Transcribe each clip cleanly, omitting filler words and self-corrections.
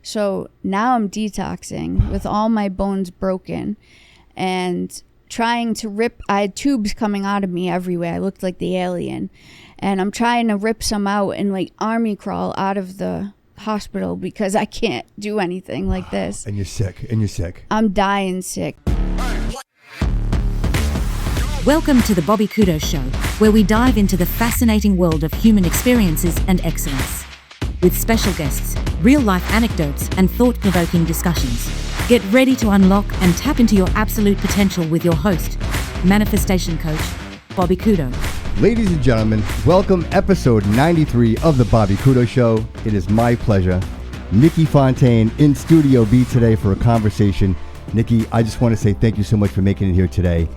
So now I'm detoxing with all my bones broken and trying to rip. I had tubes coming out of me everywhere. I looked like the alien. And I'm trying to rip some out and like army crawl out of the hospital because I can't do anything like this. And you're sick. I'm dying sick. Welcome to the Bobby Kudo Show, where we dive into the fascinating world of human experiences and excellence. With special guests, real-life anecdotes, and thought-provoking discussions. Get ready to unlock and tap into your absolute potential with your host, manifestation coach, Bobby Kudo. Ladies and gentlemen, welcome episode 93 of the Bobby Kudo Show. It is my pleasure. Niki Fontaine in Studio B today for a conversation. Niki, I just want to say thank you so much for making it here today.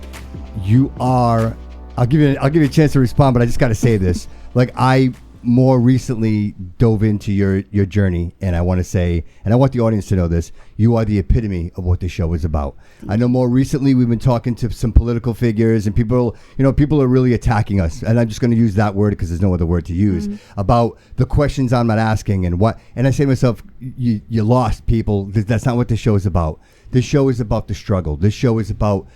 You are, I'll give you a chance to respond, but I just got to say this. Like, I more recently dove into your journey, and I want to say, and I want the audience to know this, you are the epitome of what this show is about. I know more recently we've been talking to some political figures, and people are really attacking us, and I'm just going to use that word because there's no other word to use, about the questions I'm not asking and I say to myself, you lost, people. That's not what this show is about. This show is about the struggle. This show is about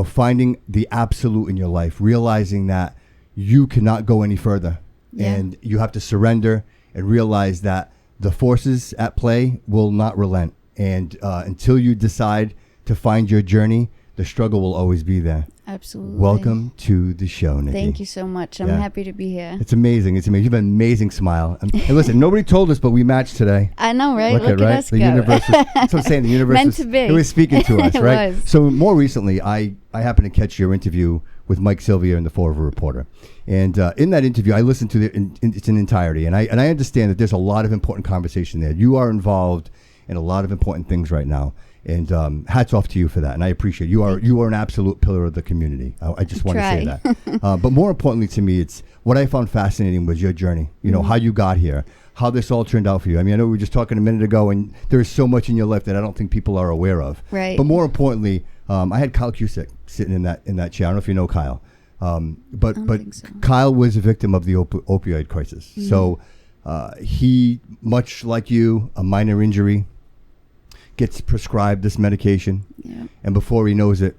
finding the absolute in your life, realizing that you cannot go any further. Yeah. And you have to surrender and realize that the forces at play will not relent. And until you decide to find your journey, the struggle will always be there. Absolutely. Welcome to the show, Niki. Thank you so much. I'm happy to be here. It's amazing. You have an amazing smile. And listen, nobody told us, but we matched today. I know, right? Look at us The go. universe that's what I'm saying. The universe meant to be. It was speaking to us, right? Was. So more recently, I happened to catch your interview with Mike Sylvia in the Fall River Reporter. And in that interview, I listened to it in its entirety. And I understand that there's a lot of important conversation there. You are involved in a lot of important things right now. And hats off to you for that. And I appreciate it. You are an absolute pillar of the community. I just want to say that. But more importantly to me, it's what I found fascinating was your journey. How you got here, how this all turned out for you. I mean, I know we were just talking a minute ago, and there is so much in your life that I don't think people are aware of. Right. But more importantly, I had Kyle Cusick sitting in that chair. I don't know if you know Kyle. But so. Kyle was a victim of the opioid crisis. Mm-hmm. So he, much like you, a minor injury, gets prescribed this medication, and before he knows it,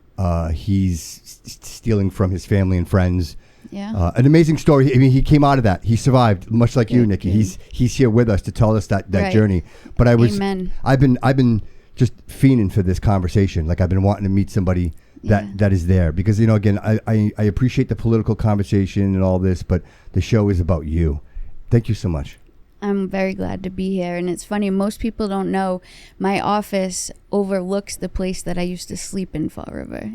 he's stealing from his family and friends. Yeah, an amazing story. I mean, he came out of that. He survived, much like you, Niki. He's here with us to tell us that right. journey. But Amen. I've been just fiending for this conversation. Like, I've been wanting to meet somebody that is there, because again, I appreciate the political conversation and all this, but the show is about you. Thank you so much. I'm very glad to be here. And it's funny, most people don't know my office overlooks the place that I used to sleep in Fall River,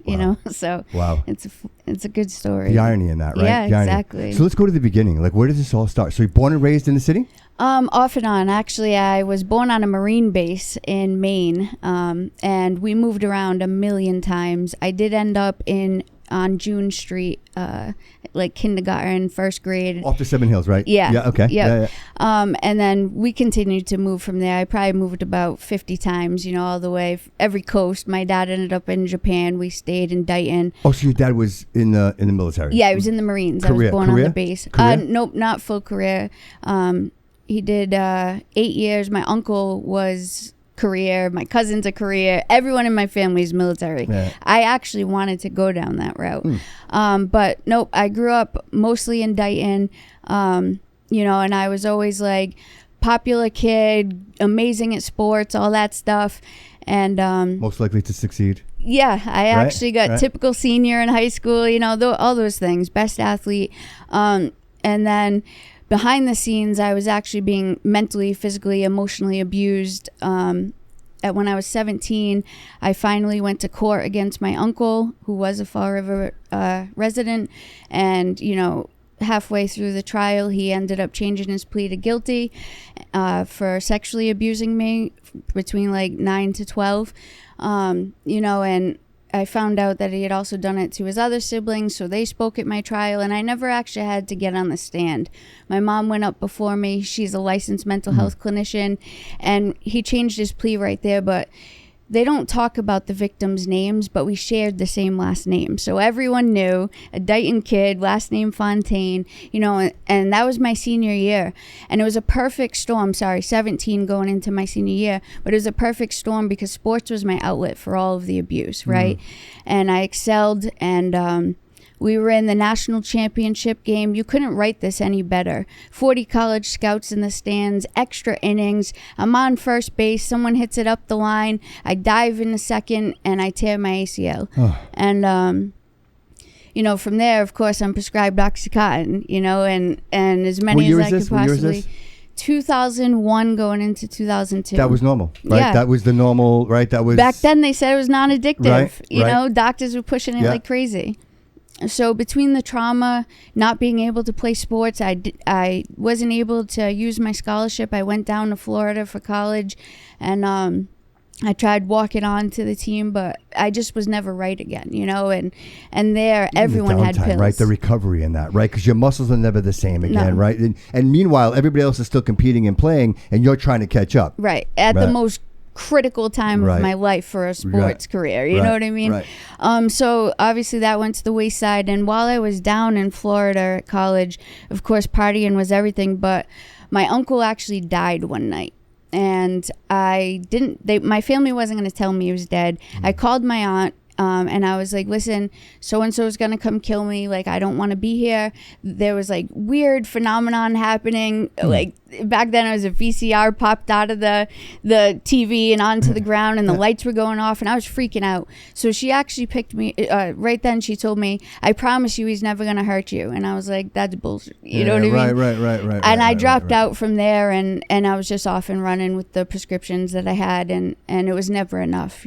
so it's a good story. The irony in that, right? Yeah, exactly. So let's go to the beginning. Like, where does this all start? So you're born and raised in the city? Off and on. Actually, I was born on a Marine base in Maine, and we moved around a million times. I did end up on June Street, like kindergarten, first grade. Off to Seven Hills, right? Yeah. Yeah, okay. Yep. Yeah. And then we continued to move from there. I probably moved about 50 times, all the way, every coast. My dad ended up in Japan. We stayed in Dayton. Oh, so your dad was in the military? Yeah, he was in the Marines. I was born on the base. Nope, not full career. He did 8 years. My uncle was career, my cousin's a career, everyone in my family is military. Yeah. I actually wanted to go down that route. But nope, I grew up mostly in Dayton, and I was always like popular kid, amazing at sports, all that stuff. And most likely to succeed. Yeah, I actually got typical senior in high school, all those things, best athlete. And then behind the scenes, I was actually being mentally, physically, emotionally abused. When I was 17, I finally went to court against my uncle, who was a Fall River resident. And, halfway through the trial, he ended up changing his plea to guilty for sexually abusing me between like 9 to 12. And I found out that he had also done it to his other siblings, so they spoke at my trial, and I never actually had to get on the stand. My mom went up before me. She's a licensed mental health clinician, and he changed his plea right there, but they don't talk about the victims' names, but we shared the same last name. So everyone knew a Dighton kid, last name Fontaine, and that was my senior year. And it was a perfect storm, 17 going into my senior year, but it was a perfect storm because sports was my outlet for all of the abuse, right? And I excelled, and we were in the national championship game. You couldn't write this any better. 40 college scouts in the stands, extra innings. I'm on first base. Someone hits it up the line. I dive in the second, and I tear my ACL. And, from there, of course, I'm prescribed Oxycontin, and as many as I could possibly. 2001 going into 2002. That was normal, right? Yeah. That was the normal, right? That was... Back then, they said it was non-addictive. Right. Doctors were pushing it like crazy. So between the trauma, not being able to play sports, I wasn't able to use my scholarship. I went down to Florida for college, and I tried walking on to the team, but I just was never right again, and there everyone had pills. Right, the recovery in that, right? Because your muscles are never the same again, right? And meanwhile, everybody else is still competing and playing, and you're trying to catch up. Right, at the most critical time of my life for a sports career, you know what I mean? Right. So obviously that went to the wayside, and while I was down in Florida at college, of course partying was everything, but my uncle actually died one night, and my family wasn't going to tell me he was dead. I called my aunt, and I was like, listen, so-and-so is going to come kill me. Like, I don't want to be here. There was like weird phenomenon happening. Like back then it was a VCR popped out of the TV and onto the ground, and the lights were going off, and I was freaking out. So she actually picked me, right then she told me, I promise you he's never going to hurt you. And I was like, that's bullshit. You know what I mean? Right. And I dropped out from there, and I was just off and running with the prescriptions that I had, and it was never enough,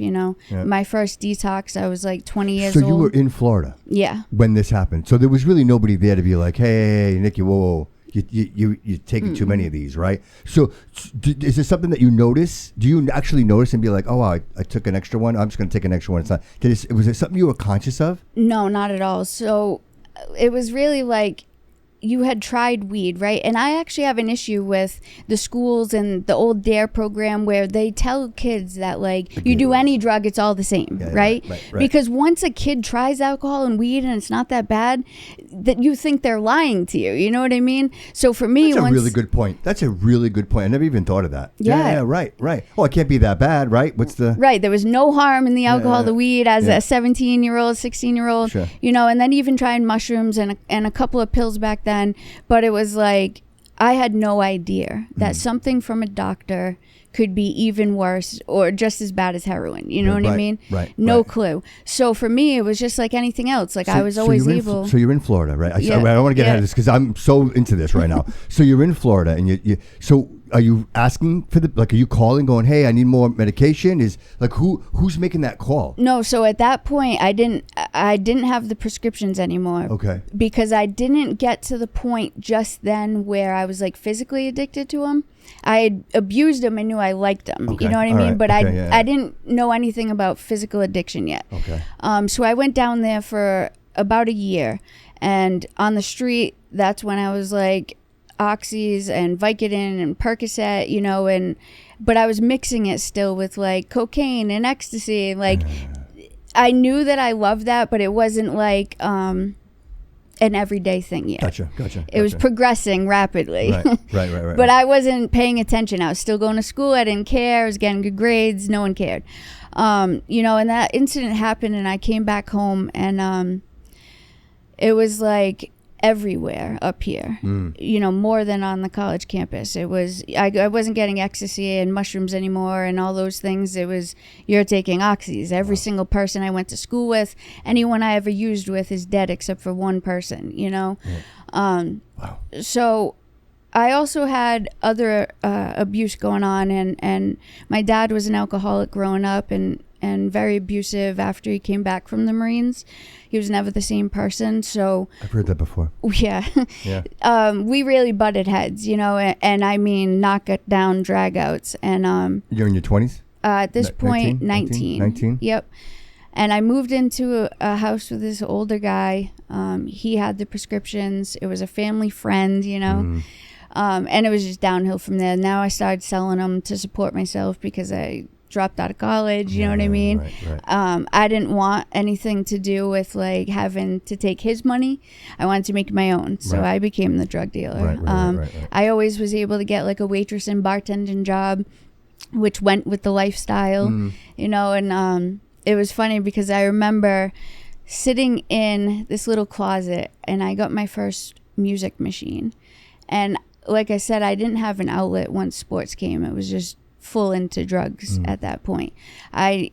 My first detox, I was like 20 years old. So you were in Florida? Yeah. When this happened. So there was really nobody there to be like, hey, Nikki, whoa. You're taking too many of these, right? So is there something that you notice? Do you actually notice and be like, oh, I took an extra one. I'm just going to take an extra one. It's not. Was it something you were conscious of? No, not at all. So it was really like you had tried weed, right? And I actually have an issue with the schools and the old DARE program where they tell kids that like you do any drug, it's all the same, right? Because once a kid tries alcohol and weed and it's not that bad, that you think they're lying to you. You know what I mean? So for me, that's a really good point. That's a really good point. I never even thought of that. Yeah, right. Oh, it can't be that bad, right? Right. There was no harm in the alcohol, the weed as a 17-year-old, 16-year-old, sure. And then even trying mushrooms and a couple of pills back then. But it was like I had no idea that something from a doctor could be even worse or just as bad as heroin. You know what I mean? No clue. So for me, it was just like anything else. Like I was always able. So you're in Florida, right? I don't want to get ahead of this because I'm so into this right now. So you're in Florida, and so are you asking for are you calling going, hey, I need more medication? Is like who's making that call? No. So at that point, I didn't have the prescriptions anymore. Okay. Because I didn't get to the point just then where I was like physically addicted to them. I had abused them and knew I liked them. Okay. You know what I mean? Right. But I didn't know anything about physical addiction yet. Okay. So I went down there for about a year, and on the street, that's when I was like Oxys and Vicodin and Percocet, but I was mixing it still with like cocaine and ecstasy. Like I knew that I loved that, but it wasn't like an everyday thing yet. Gotcha. It was progressing rapidly. Right. But I wasn't paying attention. I was still going to school. I didn't care. I was getting good grades. No one cared. And that incident happened, and I came back home, and it was like everywhere up here, more than on the college campus. It was, I wasn't getting ecstasy and mushrooms anymore and all those things. It was, you're taking oxys. Every single person I went to school with, anyone I ever used with is dead except for one person, So I also had other abuse going on, and my dad was an alcoholic growing up and very abusive after he came back from the Marines. He was never the same person. So I've heard that before. Yeah. We really butted heads, and I mean knock it down dragouts. And you're in your 20s? At this point, 19. Yep. And I moved into a house with this older guy. He had the prescriptions. It was a family friend, and it was just downhill from there. Now I started selling them to support myself because I dropped out of college, you know what I mean? Right. I didn't want anything to do with like having to take his money. I wanted to make my own, so I became the drug dealer. Right. I always was able to get like a waitress and bartending job, which went with the lifestyle, you know. And it was funny because I remember sitting in this little closet and I got my first music machine. And like I said, I didn't have an outlet once sports came. It was just full into drugs at that point. I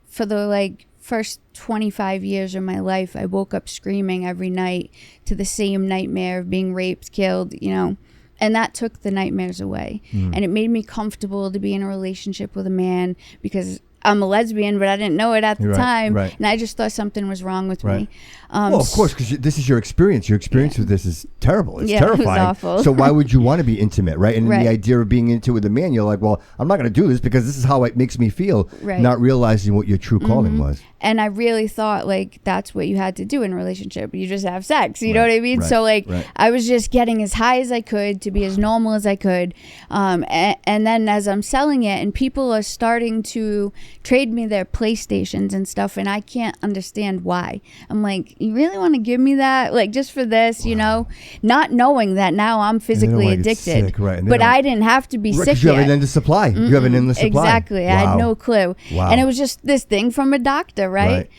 for the like first 25 years of my life, I woke up screaming every night to the same nightmare of being raped, killed, you know. And that took the nightmares away. And it made me comfortable to be in a relationship with a man because I'm a lesbian, but I didn't know it at the time. And I just thought something was wrong with me. Well, of course, because this is your experience. Your experience with this is terrible. It's terrifying. It was awful. So why would you want to be intimate, right? And the idea of being into it with a man, you're like, well, I'm not going to do this because this is how it makes me feel, not realizing what your true calling was. And I really thought like that's what you had to do in a relationship. You just have sex. You know what I mean? So like I was just getting as high as I could to be as normal as I could. And then as I'm selling it and people are starting to trade me their PlayStations and stuff, and I can't understand why. I'm like, you really want to give me that? Like just for this, you know? Not knowing that now I'm physically addicted. Sick, but I didn't have to be sick you yet. have an endless supply. You have an endless supply. Exactly. I had no clue. And it was just this thing from a doctor, right?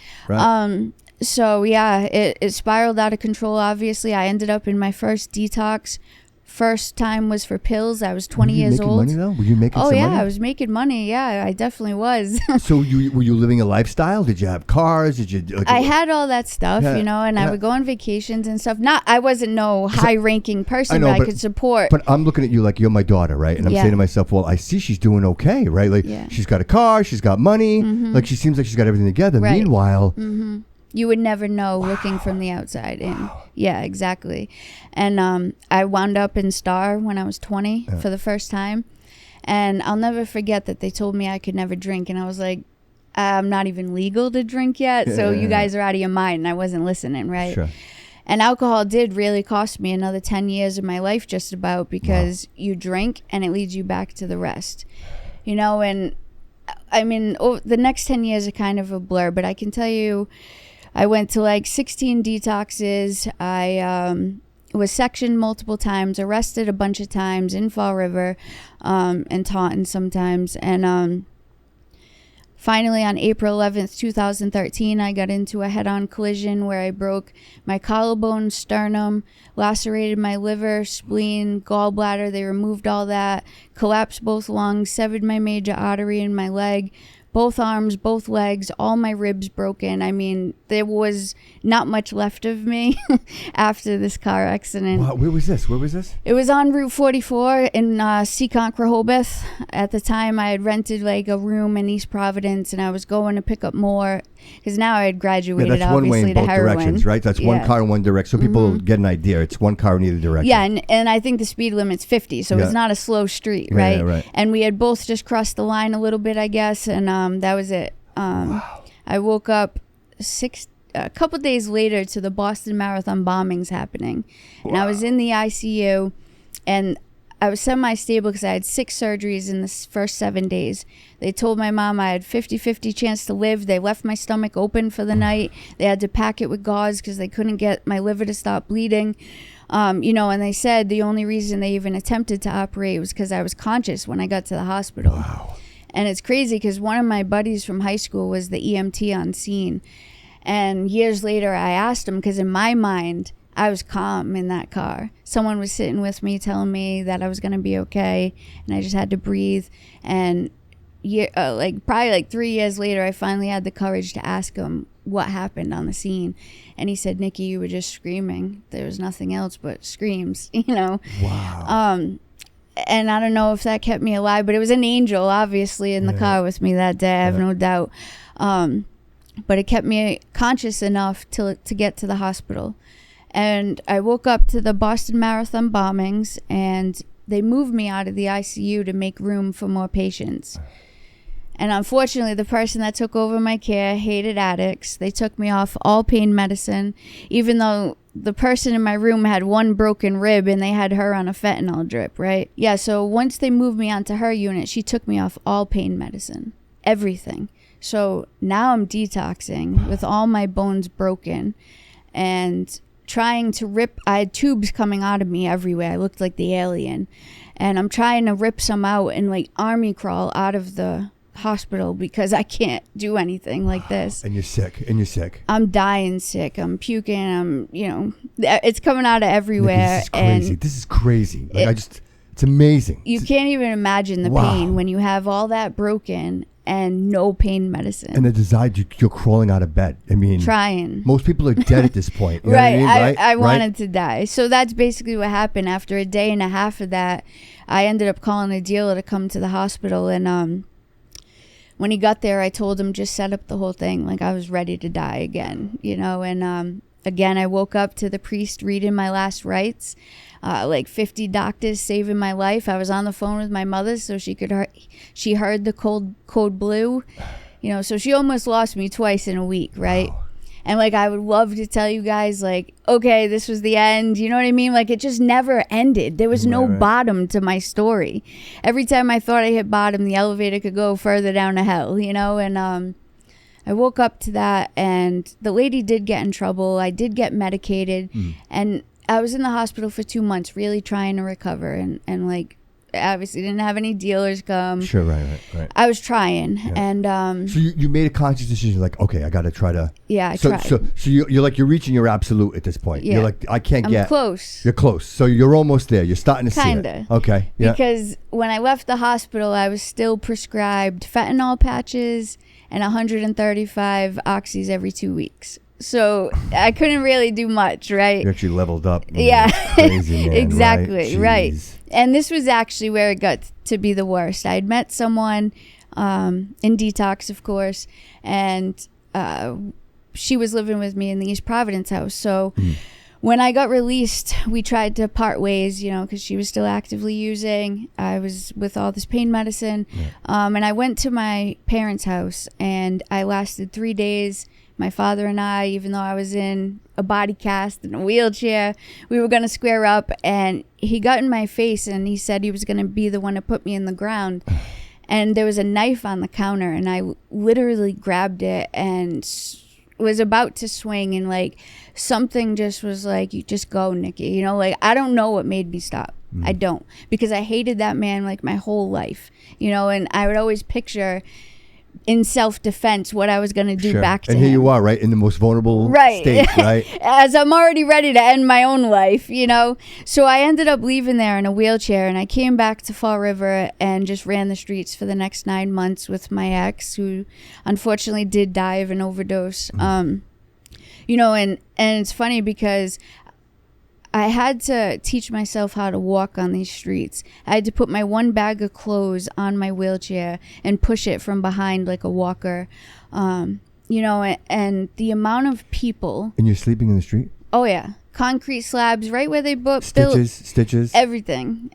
So yeah, it spiraled out of control. Obviously, I ended up in my first detox. First time was for pills. I was 20 years old. Were you making money though? Were you making some money? Oh yeah, I was making money. Yeah, I definitely was. So were you living a lifestyle? Did you have cars? Did you? I had all that stuff, you know, and I would go on vacations and stuff. I wasn't no high-ranking person, but I could support. But I'm looking at you like you're my daughter, right? And I'm saying to myself, well, I see she's doing okay, right? Like she's got a car, she's got money, like she seems like she's got everything together. Meanwhile. You would never know looking from the outside in. Yeah, exactly. And I wound up in Star when I was 20 for the first time. And I'll never forget that they told me I could never drink. And I was like, I'm not even legal to drink yet. So you guys are out of your mind. And I wasn't listening, right? Sure. And alcohol did really cost me another 10 years of my life just about because you drink and it leads you back to the rest. You know, and I mean, the next 10 years are kind of a blur. But I can tell you, I went to like 16 detoxes. I was sectioned multiple times, arrested a bunch of times in Fall River, and Taunton sometimes. And finally on April 11th, 2013, I got into a head-on collision where I broke my collarbone, sternum, lacerated my liver, spleen, gallbladder. They removed all that, collapsed both lungs, severed my major artery in my leg, both arms, both legs, all my ribs broken. I mean, there was not much left of me after this car accident. Wow, where was this? It was on Route 44 in Seekonk, Rehoboth. At the time, I had rented like a room in East Providence, and I was going to pick up more because now I had graduated, that's one way in both heroin. Directions, right? That's one car in one direction. So people get an idea. It's one car in either direction. Yeah, and I think the speed limit's 50, so it's not a slow street, right? Yeah, right. And we had both just crossed the line a little bit, I guess, and that was it. I woke up a couple days later to the Boston Marathon bombings happening, and I was in the ICU, and I was semi-stable because I had 6 surgeries in the first 7 days. They told my mom I had 50-50 chance to live. They left my stomach open for the night. They had to pack it with gauze because they couldn't get my liver to stop bleeding. You know, and they said the only reason they even attempted to operate was because I was conscious when I got to the hospital. Wow. And it's crazy because one of my buddies from high school was the EMT on scene. And years later, I asked him because in my mind, I was calm in that car. Someone was sitting with me telling me that I was going to be okay, and I just had to breathe. And probably 3 years later, I finally had the courage to ask him what happened on the scene. And he said, Nikki, you were just screaming. There was nothing else but screams, you know. Wow. And I don't know if that kept me alive, but it was an angel, obviously, in the car with me that day. I have no doubt. But it kept me conscious enough to get to the hospital. And I woke up to the Boston Marathon bombings, and they moved me out of the ICU to make room for more patients. And unfortunately, the person that took over my care hated addicts. They took me off all pain medicine, even though the person in my room had one broken rib and they had her on a fentanyl drip, right? Yeah, so once they moved me onto her unit, she took me off all pain medicine, everything. So now I'm detoxing with all my bones broken and trying to rip. I had tubes coming out of me everywhere. I looked like the alien. And I'm trying to rip some out and like army crawl out of the hospital because I can't do anything like this. And you're sick. I'm dying sick. I'm puking. It's coming out of everywhere. Nikki, this is crazy. Like it's amazing. You can't even imagine the pain when you have all that broken and no pain medicine. And the desire, you're crawling out of bed. I mean, trying. Most people are dead at this point. You know right. what I mean? I wanted to die. So that's basically what happened. After a day and a half of that, I ended up calling a dealer to come to the hospital. And when he got there, I told him just set up the whole thing. Like I was ready to die again, And again, I woke up to the priest reading my last rites. Like 50 doctors saving my life. I was on the phone with my mother so she heard the code blue, so she almost lost me twice in a week, right? Wow. And like I would love to tell you guys like, okay, this was the end, you know what I mean? Like it just never ended. There was no bottom to my story. Every time I thought I hit bottom, the elevator could go further down to hell, and I woke up to that, and the lady did get in trouble. I did get medicated, and I was in the hospital for 2 months really trying to recover, and like obviously didn't have any dealers come. Sure, right. I was trying, and so you made a conscious decision, like, okay, I got to try to. Yeah, I tried. So you're like, you're reaching your absolute at this point. Yeah. You're like, I can't I'm get close. You're close. So you're almost there. You're starting to see it. Okay. Yeah. Because when I left the hospital, I was still prescribed fentanyl patches and 135 oxys every 2 weeks. So I couldn't really do much, right? You actually leveled up. Yeah, crazy, man, exactly, right. Jeez. And this was actually where it got to be the worst. I'd met someone in detox, of course, and she was living with me in the East Providence house. So when I got released, we tried to part ways, because she was still actively using. I was with all this pain medicine. And I went to my parents' house, and I lasted 3 days. My father and I, even though I was in a body cast and a wheelchair, we were going to square up, and he got in my face and he said he was going to be the one to put me in the ground. And there was a knife on the counter, and I literally grabbed it and was about to swing, and like something just was like, you just go, Nikki, like I don't know what made me stop. I don't, because I hated that man like my whole life, and I would always picture in self-defense what I was going to do back to him. And here you are, right, in the most vulnerable state, right? As I'm already ready to end my own life, So I ended up leaving there in a wheelchair, and I came back to Fall River and just ran the streets for the next 9 months with my ex, who unfortunately did die of an overdose. And it's funny because I had to teach myself how to walk on these streets. I had to put my one bag of clothes on my wheelchair and push it from behind like a walker. And the amount of people. And you're sleeping in the street? Oh, yeah. Concrete slabs right where they built. Stitches? Everything.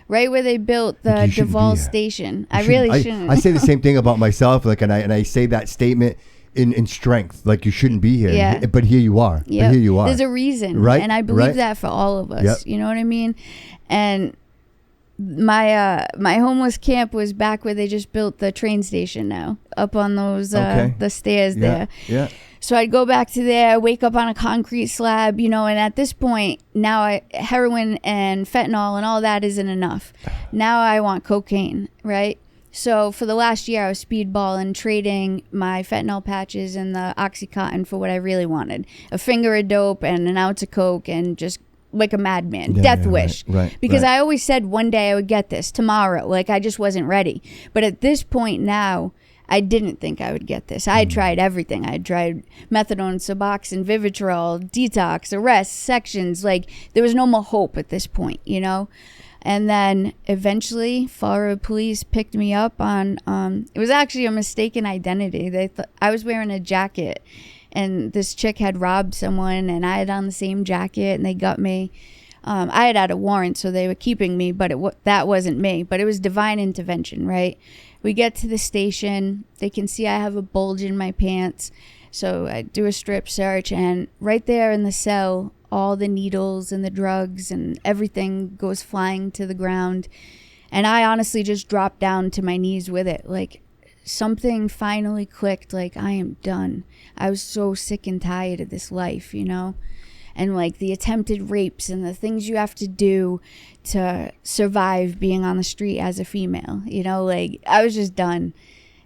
Right where they built the Duval station. I really shouldn't. I say the same thing about myself, and I say that statement in strength, like you shouldn't be here, but here you are. Yep. But here you are. There's a reason, right? And I believe that for all of us. Yep. You know what I mean? And my homeless camp was back where they just built the train station now, up on those the stairs there. Yeah. So I'd go back to there, wake up on a concrete slab, and at this point now heroin and fentanyl and all that isn't enough. Now I want cocaine, right? So for the last year, I was speedballing, trading my fentanyl patches and the Oxycontin for what I really wanted. A finger of dope and an ounce of coke, and just like a madman. Death wish. Right. Because I always said one day I would get this, tomorrow. Like I just wasn't ready. But at this point now, I didn't think I would get this. I had tried everything. I had tried methadone, Suboxone, Vivitrol, detox, arrests, sections. Like there was no more hope at this point, And then eventually, Fall River Police picked me up on, it was actually a mistaken identity. They thought I was wearing a jacket, and this chick had robbed someone, and I had on the same jacket, and they got me. I had a warrant, so they were keeping me, but that wasn't me. But it was divine intervention, right? We get to the station. They can see I have a bulge in my pants. So I do a strip search, and right there in the cell, all the needles and the drugs and everything goes flying to the ground. And I honestly just dropped down to my knees with it. Like, something finally clicked. Like, I am done. I was so sick and tired of this life, you know? And like the attempted rapes and the things you have to do to survive being on the street as a female, you know? Like, I was just done.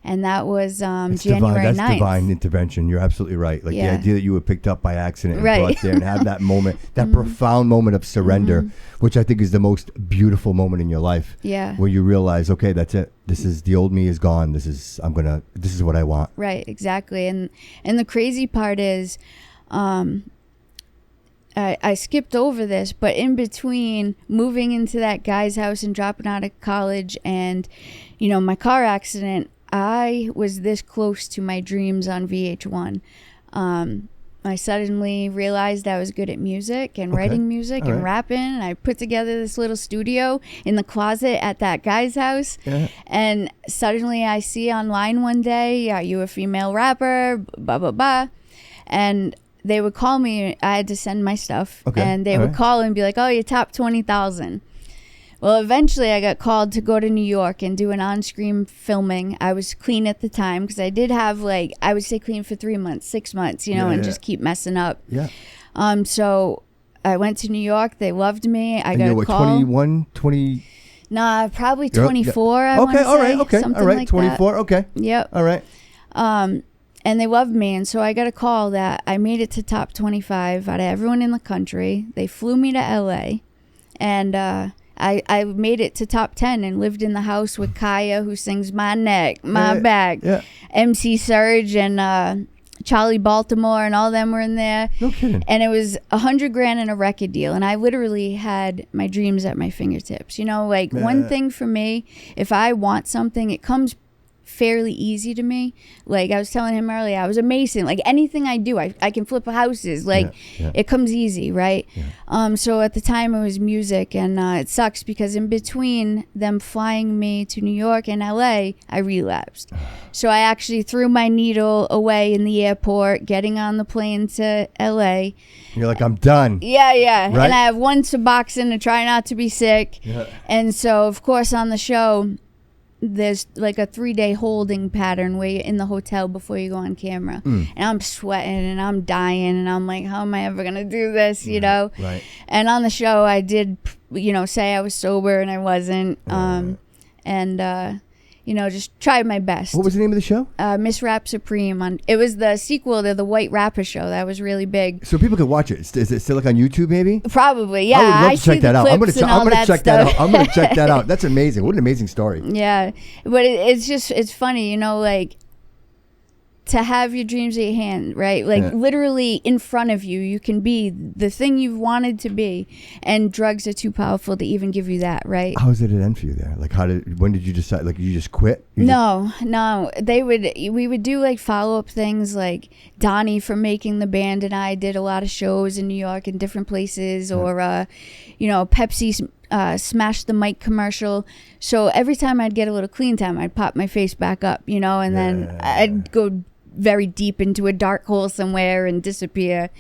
And that was January 9th. That's divine intervention. You're absolutely right. Like, the idea that you were picked up by accident and brought there and have that moment, that profound moment of surrender, which I think is the most beautiful moment in your life. Yeah. Where you realize, okay, that's it. This is, the old me is gone. This is what I want. Right, exactly. And the crazy part is, I skipped over this, but in between moving into that guy's house and dropping out of college and, you know, my car accident, I was this close to my dreams on VH1. I suddenly realized I was good at music and writing music and rapping. And I put together this little studio in the closet at that guy's house. Yeah. And suddenly I see online one day, are you a female rapper? Blah, blah, blah. And they would call me. I had to send my stuff. And they would call and be like, oh, you're top 20,000. Well, eventually I got called to go to New York and do an on-screen filming. I was clean at the time because I did have, like, I would stay clean for 3 months, 6 months, you know, and just keep messing up. Yeah. So I went to New York. They loved me. I got a call. 21, 20? Nah, probably 24, I want to say. Something all right, like 24, that. Okay. Yep. All right. And they loved me, and so I got a call that I made it to top 25 out of everyone in the country. They flew me to LA, and I made it to top 10 and lived in the house with Kaya, who sings My Neck, My Back, MC Surge, and Charlie Baltimore, and all them were in there. No kidding. And it was $100,000 in a record deal, and I literally had my dreams at my fingertips. You know, like, one thing for me, if I want something, it comes fairly easy to me. Like I was telling him earlier, I was a mason. Like, anything I do, I can flip houses. Like, it comes easy, right? So at the time it was music, and it sucks because in between them flying me to New York and LA, I relapsed. So I actually threw my needle away in the airport, getting on the plane to LA. You're like, I'm done. Yeah. Right? And I have one Suboxone to try not to be sick. And so, of course, on the show, there's like a 3-day holding pattern where you're in the hotel before you go on camera. And I'm sweating and I'm dying, and I'm like, how am I ever gonna do this, you know? Right. And on the show I did, you know, say I was sober, and I wasn't. You know, just tried my best. What was the name of the show? Miss Rap Supreme. It was the sequel to the White Rapper show. That was really big. So people could watch it. Is it still like on YouTube maybe? Probably, yeah. I would love to check that out. I'm going to check that out. I'm going to check that out. That's amazing. What an amazing story. Yeah. But it's funny, you know, like, to have your dreams at your hand, right? Like, literally in front of you, you can be the thing you've wanted to be, and drugs are too powerful to even give you that, right? How did it end for you there? Like, when did you decide? Like, you just quit? No. We would do like follow-up things. Like, Donnie from Making the Band and I did a lot of shows in New York and different places, or you know, Pepsi Smash the Mic commercial. So every time I'd get a little clean time, I'd pop my face back up, you know, and then I'd go very deep into a dark hole somewhere and disappear.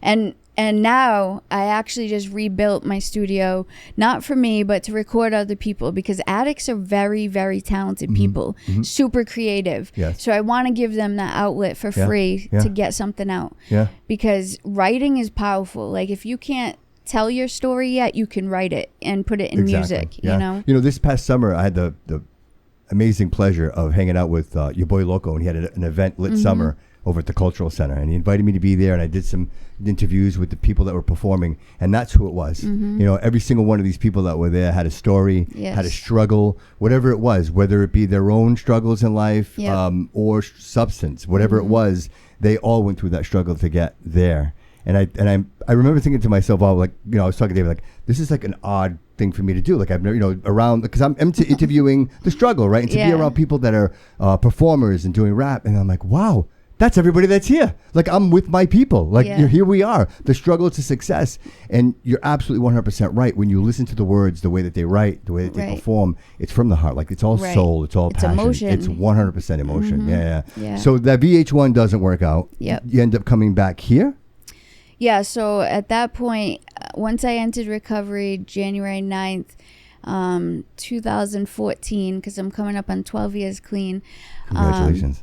And now I actually just rebuilt my studio, not for me, but to record other people, because addicts are very, very talented people, super creative. So I want to give them that outlet for free to get something out. Because writing is powerful. Like, if you can't tell your story yet, you can write it and put it in music, you know? You know, this past summer I had the amazing pleasure of hanging out with your boy Loco, and he had an event lit summer over at the Cultural Center, and he invited me to be there, and I did some interviews with the people that were performing, and that's who it was. You know, every single one of these people that were there had a story, had a struggle, whatever it was, whether it be their own struggles in life, or substance, whatever it was, they all went through that struggle to get there. And I remember thinking to myself, I was talking to David, like, this is like an odd thing for me to do. Like, I've never, you know, around, because I'm into interviewing the struggle, right? And to be around people that are performers and doing rap. And I'm like, wow, that's everybody that's here. Like, I'm with my people. Like, here we are. The struggle to success. And you're absolutely 100% right. When you listen to the words, the way that they write, the way that they perform, it's from the heart. Like, it's all soul. It's all passion. Emotion. It's 100% emotion. Yeah. So that VH1 doesn't work out. Yep. You end up coming back here? Yeah. So at that point, once I entered recovery January 9th, 2014, because I'm coming up on 12 years clean. Congratulations.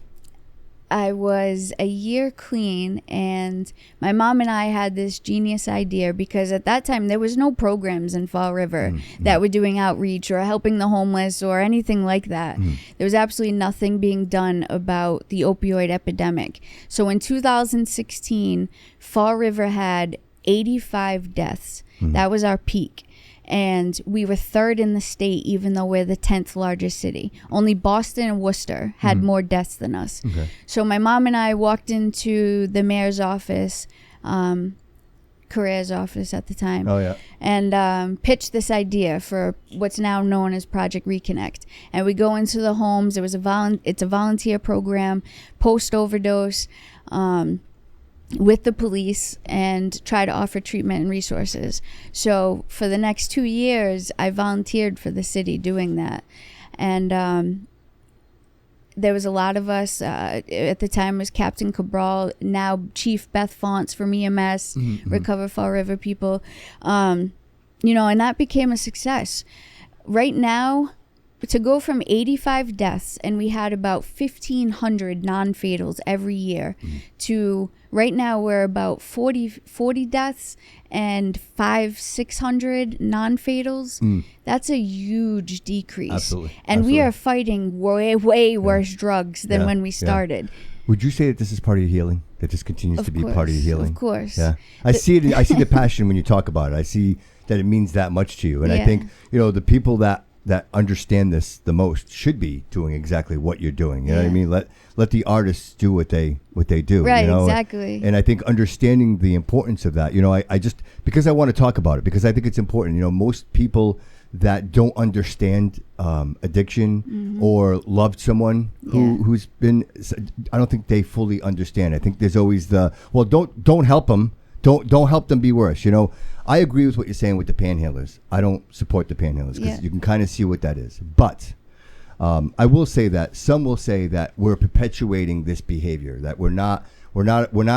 I was a year clean, and my mom and I had this genius idea, because at that time there was no programs in Fall River that were doing outreach or helping the homeless or anything like that. There was absolutely nothing being done about the opioid epidemic. So in 2016, Fall River had 85 deaths. That was our peak. And we were third in the state, even though we're the 10th largest city. Only Boston and Worcester had more deaths than us. Okay. So my mom and I walked into the mayor's office, Correa's office at the time, and pitched this idea for what's now known as Project Reconnect. And we go into the homes. It's a volunteer program, post-overdose, with the police, and try to offer treatment and resources. So for the next 2 years, I volunteered for the city doing that. And there was a lot of us. At the time was Captain Cabral, now Chief Beth Fonts from EMS, Recover Fall River people. And that became a success. Right now, to go from 85 deaths, and we had about 1,500 non-fatals every year, to right now we're about 40 deaths and 500-600 non-fatals. That's a huge decrease. Absolutely. And we are fighting way worse drugs than when we started. Would you say that this is part of your healing? That this continues to be part of your healing? Of course. Yeah. I see it. I see the passion when you talk about it. I see that it means that much to you. And I think, the people that understand this the most should be doing exactly what you're doing. You know what I mean? Let the artists do what they do. Right, exactly. And I think understanding the importance of that, I just, because I want to talk about it, because I think it's important. Most people that don't understand addiction or loved someone who's been, I don't think they fully understand. I think there's always don't help them. Don't help them be worse. I agree with what you're saying with the panhandlers. I don't support the panhandlers, because you can kind of see what that is. But I will say that some will say that we're perpetuating this behavior, that we're not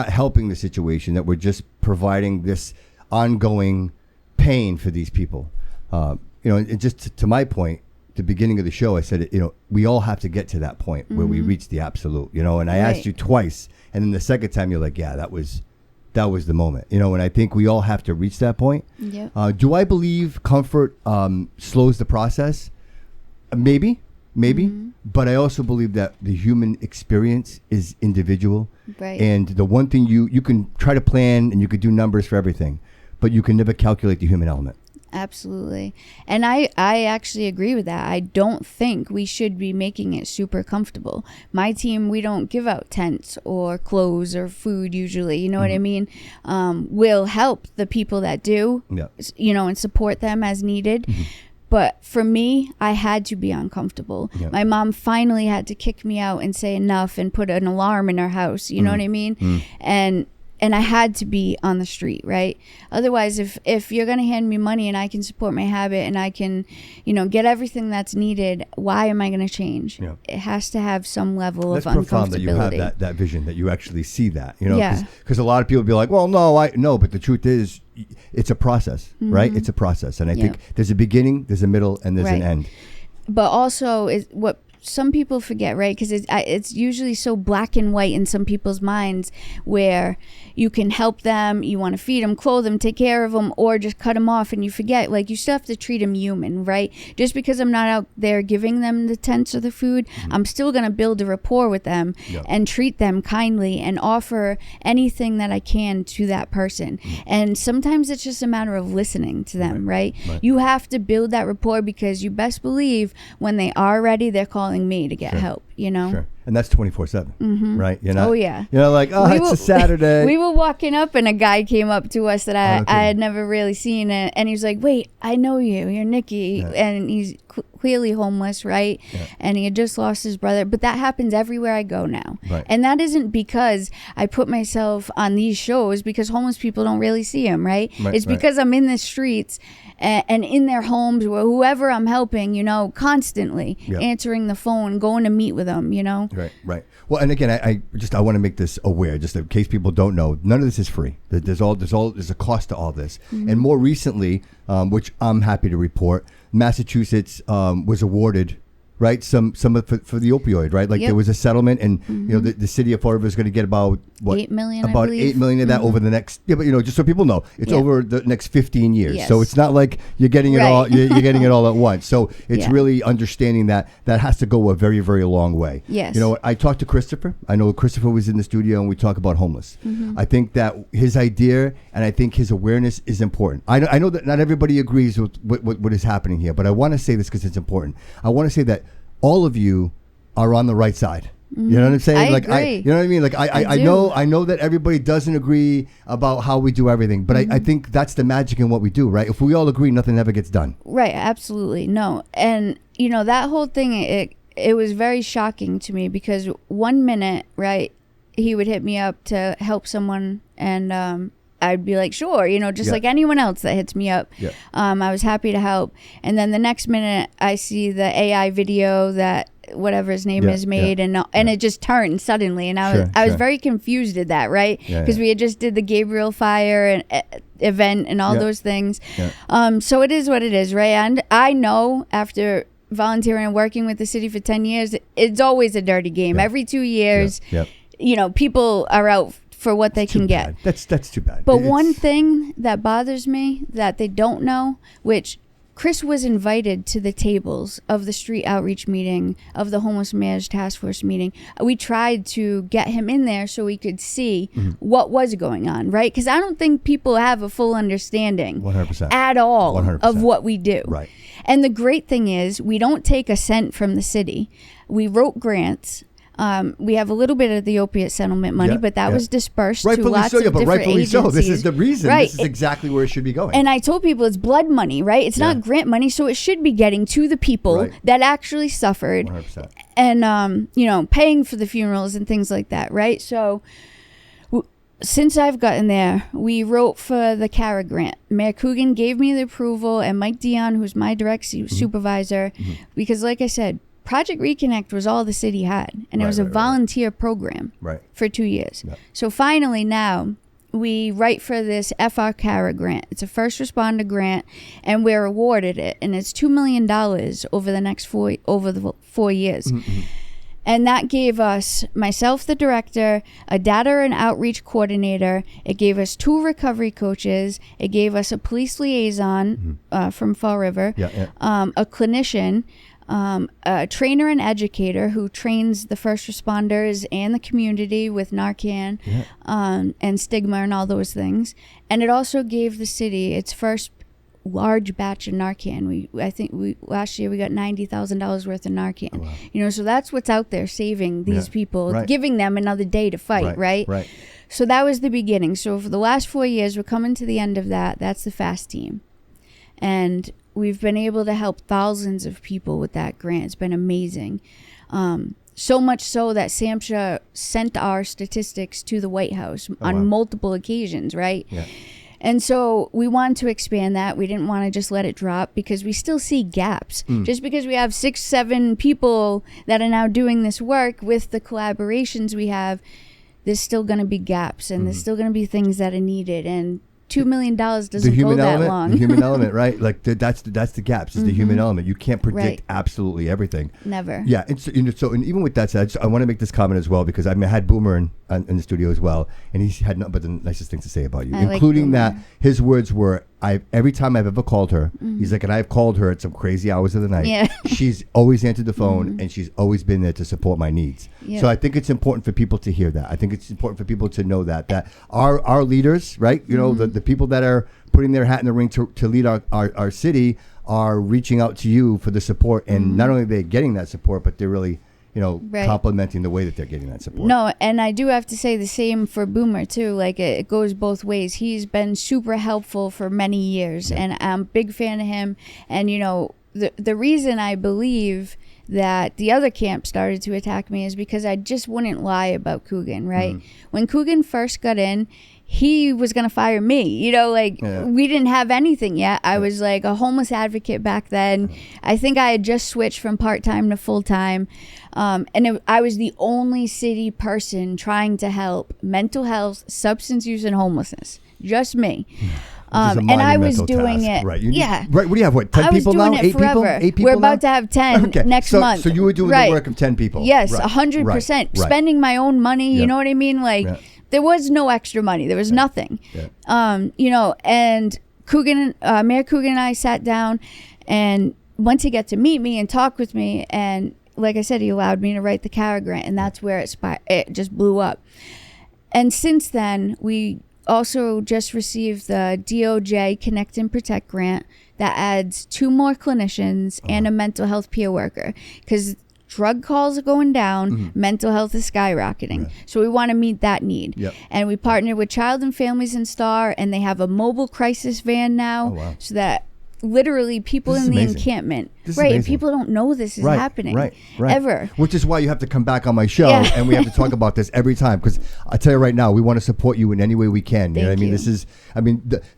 helping the situation, that we're just providing this ongoing pain for these people. And just to my point, the beginning of the show, I said, we all have to get to that point where we reach the absolute. And I asked you twice, and then the second time you're like, yeah, that was the moment, and I think we all have to reach that point. Yep. Do I believe comfort slows the process? Maybe. But I also believe that the human experience is individual. Right. And the one thing you can try to plan, and you could do numbers for everything, but you can never calculate the human element. Absolutely. And I actually agree with that. I don't think we should be making it super comfortable. My team, we don't give out tents or clothes or food usually. You know what I mean? We'll help the people that do, and support them as needed. But for me, I had to be uncomfortable. My mom finally had to kick me out and say enough and put an alarm in her house. You know what I mean? And I had to be on the street, right? Otherwise, if you're going to hand me money and I can support my habit and I can, get everything that's needed, why am I going to change? Yeah. It has to have some level of uncomfortability. That's profound that you have that vision, that you actually see that, because a lot of people be like, well, no, but the truth is, it's a process, right? It's a process. And I think there's a beginning, there's a middle, and there's an end. But also, what some people forget, right? Because it's usually so black and white in some people's minds, where you can help them, you want to feed them, clothe them, take care of them, or just cut them off, and you forget, you still have to treat them human, right? Just because I'm not out there giving them the tents or the food, I'm still going to build a rapport with them and treat them kindly and offer anything that I can to that person. And sometimes it's just a matter of listening to them, right? You have to build that rapport, because you best believe when they are ready, they're calling me to get help, Sure. And that's 24/7, right? Oh yeah. It's a Saturday. We were walking up, and a guy came up to us that I had never really seen, and he was like, "Wait, I know you. You're Niki," and he's clearly homeless, right? Yeah. And he had just lost his brother. But that happens everywhere I go now. Right. And that isn't because I put myself on these shows because homeless people don't really see him, right? It's because I'm in the streets and in their homes, whoever I'm helping, you know, constantly answering the phone, going to meet with them, you know? Right. Well, and again, I want to make this aware, just in case people don't know, none of this is free. There's a cost to all this. And more recently, which I'm happy to report, Massachusetts was awarded, right, some for the opioid, right? Like there was a settlement, and you know the city of Fall River is going to get about what 8 million, about 8 million of that over the next. Yeah, but you know, just so people know, it's over the next 15 years. Yes. So it's not like you're getting it all. You're getting it all at once. So it's really understanding that has to go a very, very long way. Yes. You know, I talked to Christopher. I know Christopher was in the studio, and we talk about homeless. I think that his idea and I think his awareness is important. I know that not everybody agrees with what is happening here, but I want to say this because it's important. I want to say that all of you are on the right side. You know what I'm saying? I agree. You know what I mean? Like I know that everybody doesn't agree about how we do everything, but I think that's the magic in what we do, right? If we all agree, nothing ever gets done. Right, absolutely. No. And you know, that whole thing, it was very shocking to me because 1 minute, right, he would hit me up to help someone, and I'd be like, sure, you know, just like anyone else that hits me up. Yeah. I was happy to help. And then the next minute I see the AI video that whatever his name is made and it just turned suddenly. And I was very confused at that, right? Because we had just did the Gabriel Fire and event and all those things. So it is what it is, right? And I know after volunteering and working with the city for 10 years, it's always a dirty game. Every 2 years, you know, people are out for what they can get. That's too bad. But one thing that bothers me that they don't know, which Chris was invited to the tables of the street outreach meeting, of the homeless mayor's task force meeting. We tried to get him in there so we could see what was going on, right? Because I don't think people have a full understanding 100%. at all 100%. of what we do. Right. And the great thing is we don't take a cent from the city. We wrote grants. We have a little bit of the opiate settlement money, but that was dispersed to lots of different agencies. So. This is the reason. Right. This is exactly where it should be going. And I told people it's blood money, right? It's not grant money, so it should be getting to the people that actually suffered 100%. And, you know, paying for the funerals and things like that, right? So since I've gotten there, we wrote for the CARA grant. Mayor Coogan gave me the approval, and Mike Dion, who's my direct supervisor, because like I said, Project Reconnect was all the city had, and it was a volunteer program for 2 years. So finally now we write for this F.A.S.T. CARA grant. It's a first responder grant, and we're awarded it, and it's $2 million over the 4 years. And that gave us, myself, the director, a data and outreach coordinator. It gave us 2 recovery coaches. It gave us a police liaison from Fall River, a clinician, a trainer and educator who trains the first responders and the community with Narcan and stigma and all those things. And it also gave the city its first large batch of Narcan. I think last year we got $90,000 worth of Narcan. Oh, wow. You know, so that's what's out there saving these people, giving them another day to fight, right? So that was the beginning. So for the last 4 years, we're coming to the end of that. That's the F.A.S.T. team. And we've been able to help thousands of people with that grant. It's been amazing. So much so that SAMHSA sent our statistics to the White House on multiple occasions, right? And so we wanted to expand that. We didn't want to just let it drop because we still see gaps. Just because we have 6-7 people that are now doing this work with the collaborations we have, there's still going to be gaps, and there's still going to be things that are needed. And $2 million doesn't go that long. The human element, right? Like that's the gaps. Is the human element. You can't predict absolutely everything. Never. Yeah. And so, and even with that said, I want to make this comment as well, because I had Boomer in the studio as well, and he's had nothing but the nicest things to say about you, including that his words were, every time I've ever called her, he's like, and I've called her at some crazy hours of the night. Yeah. She's always answered the phone, and she's always been there to support my needs. Yeah. So I think it's important for people to hear that. I think it's important for people to know that our leaders, right? You know, the people that are putting their hat in the ring to lead our city are reaching out to you for the support, and not only are they getting that support, but they're really, you know, complimenting the way that they're getting that support. No, and I do have to say the same for Boomer too. Like it goes both ways. He's been super helpful for many years, and I'm a big fan of him. And you know, the reason I believe that the other camp started to attack me is because I just wouldn't lie about Coogan, right? When Coogan first got in, he was going to fire me. You know, like, we didn't have anything yet. I was like a homeless advocate back then. I think I had just switched from part-time to full-time. I was the only city person trying to help mental health, substance use, and homelessness. Just me. And I was doing it. Right. Right. What do you have? What, 10 people now? 8 people? 8 people We're about now? to have 10 next month. So you were doing the work of 10 people. Yes, 100%. Right. Spending my own money, you know what I mean? Like, there was no extra money. There was nothing. You know, and Mayor Coogan and I sat down and went to get to meet me and talk with me. And like I said, he allowed me to write the CARA grant, and that's where it just blew up. And since then, we also just received the DOJ Connect and Protect grant that adds 2 more clinicians and a mental health peer worker, because drug calls are going down, mental health is skyrocketing. So we want to meet that need. And we partnered with Child and Families in Star, and they have a mobile crisis van now, so that literally people in the encampment, and people don't know this is happening ever. Which is why you have to come back on my show and we have to talk about this every time, because I tell you right now, we want to support you in any way we can. You know what I mean?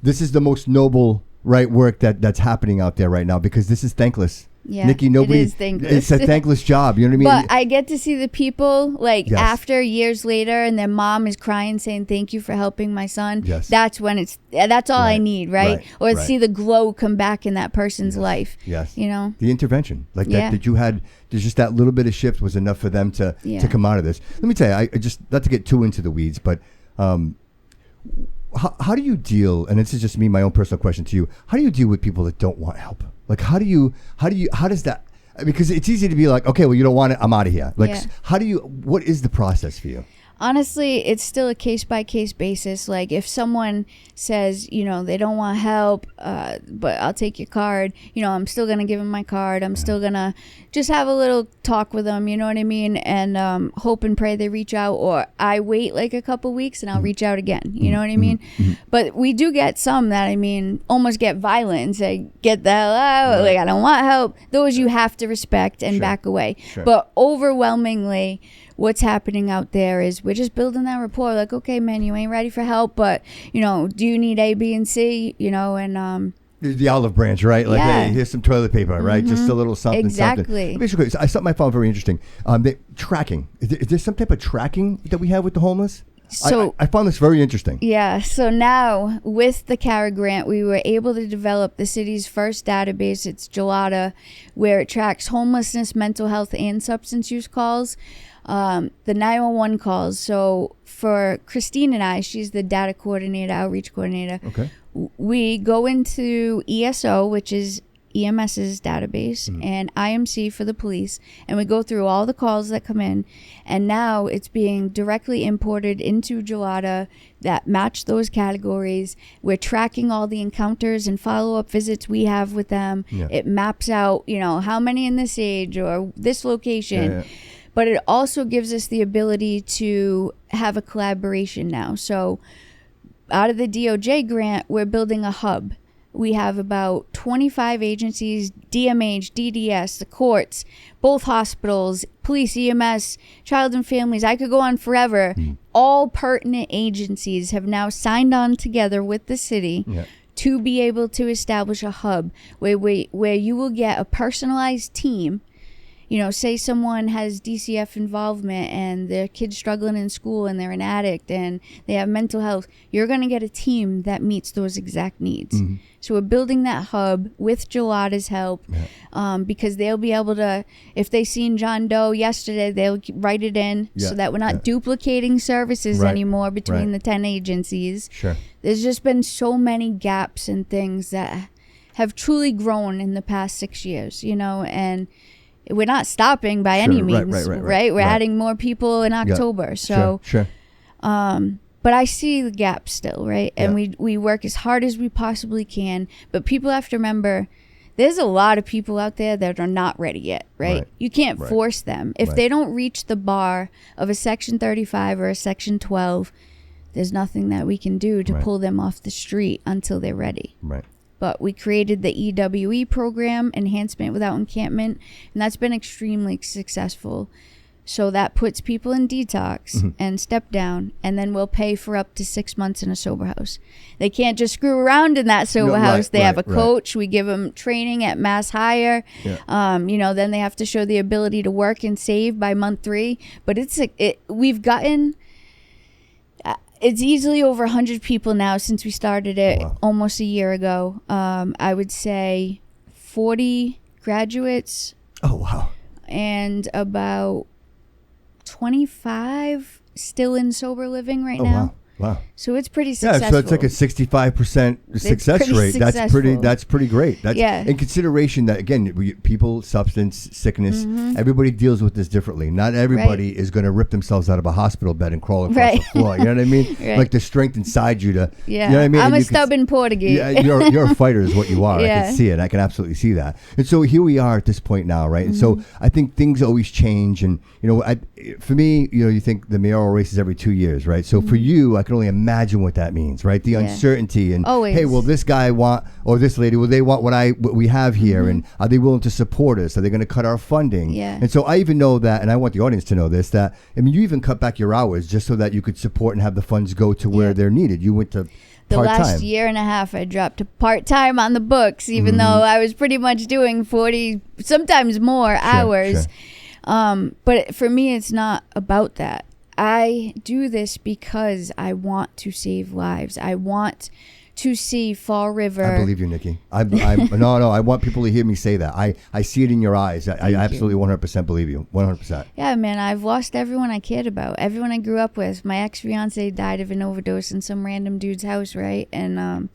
This is the most noble work that's happening out there right now, because this is thankless. Nikki, nobody, it is thankless. It's a thankless job. You know what I mean? But I get to see the people after years later, and their mom is crying saying, "Thank you for helping my son." That's when that's all I need, right? Or see the glow come back in that person's life. You know, the intervention that you had, there's just that little bit of shift was enough for them to come out of this. Let me tell you, I just, not to get too into the weeds, but how do you deal, and this is just me, my own personal question to you, how do you deal with people that don't want help? Like, how does that, because it's easy to be like, okay, well, you don't want it, I'm out of here. Like, what is the process for you? Honestly, it's still a case-by-case basis. Like, if someone says, you know, they don't want help, but I'll take your card, you know, I'm still going to give them my card. I'm still going to just have a little talk with them, you know what I mean? And hope and pray they reach out, or I wait like a couple weeks and I'll reach out again, you know what I mean? But we do get some that, I mean, almost get violent and say, get the hell out, like, I don't want help. Those you have to respect and back away. But overwhelmingly, what's happening out there is we're just building that rapport. Like, okay, man, you ain't ready for help, but, you know, do you need A, B, and C? You know, and the olive branch, right? Like, hey, here's some toilet paper, right? Just a little something. Exactly. Basically, something I found very interesting. Tracking. Is there some type of tracking that we have with the homeless? So I found this very interesting. Yeah. So now with the CARA grant, we were able to develop the city's first database. It's Gelada, where it tracks homelessness, mental health, and substance use calls. The 911 calls. So for Christine and I, she's the data coordinator, outreach coordinator. Okay. We go into ESO, which is EMS's database, and IMC for the police, and we go through all the calls that come in, and now it's being directly imported into Gelada that match those categories. We're tracking all the encounters and follow-up visits we have with them. It maps out, you know, how many in this age or this location. But it also gives us the ability to have a collaboration now. So out of the DOJ grant, we're building a hub. We have about 25 agencies, DMH, DDS, the courts, both hospitals, police, EMS, Child and Families. I could go on forever. All pertinent agencies have now signed on together with the city to be able to establish a hub where you will get a personalized team. You know, say someone has DCF involvement and their kid's struggling in school and they're an addict and they have mental health, you're going to get a team that meets those exact needs. So we're building that hub with Gelada's help, because they'll be able to, if they seen John Doe yesterday, they'll write it in so that we're not duplicating services anymore between the 10 agencies. There's just been so many gaps and things that have truly grown in the past 6 years, you know, and we're not stopping by any means, right? We're adding more people in October. So, but I see the gap still, right? And we work as hard as we possibly can. But people have to remember, there's a lot of people out there that are not ready yet, right? You can't force them. If they don't reach the bar of a Section 35 or a Section 12, there's nothing that we can do to pull them off the street until they're ready. but we created the EWE program, Enhancement Without Encampment, and that's been extremely successful. So that puts people in detox and step down, and then we'll pay for up to 6 months in a sober house. They can't just screw around in that sober house. They have a coach. We give them training at mass hire. Yeah. Then they have to show the ability to work and save by month 3. But we've gotten, it's easily over 100 people now since we started it almost a year ago. I would say 40 graduates. Oh, wow. And about 25 still in sober living right now. Wow. So it's pretty successful. Yeah, so it's like a 65% success rate. That's pretty great. That's in consideration that, again, people, substance, sickness, everybody deals with this differently. Not everybody is going to rip themselves out of a hospital bed and crawl across the floor. You know what I mean? Like the strength inside you to, you know what I mean? I'm a stubborn Portuguese. Yeah, you're a fighter is what you are. I can see it. I can absolutely see that. And so here we are at this point now, right? And so I think things always change. And, for me, you think the mayoral race is every 2 years, right? So for you, I can only imagine what that means, right? The uncertainty and hey, will this guy want, or this lady, will they want what we have here, and are they willing to support us? Are they going to cut our funding? And so I even know that, and I want the audience to know this, that you even cut back your hours just so that you could support and have the funds go to where they're needed. You went to the last year and a half I dropped to part-time on the books, even though I was pretty much doing 40, sometimes more hours. But for me, it's not about that. I do this because I want to save lives. I want to see Fall River. I believe you, Niki. No, I want people to hear me say that. I see it in your eyes. I absolutely 100% believe you. 100%. Yeah, man, I've lost everyone I cared about. Everyone I grew up with. My ex-fiance died of an overdose in some random dude's house, right? And,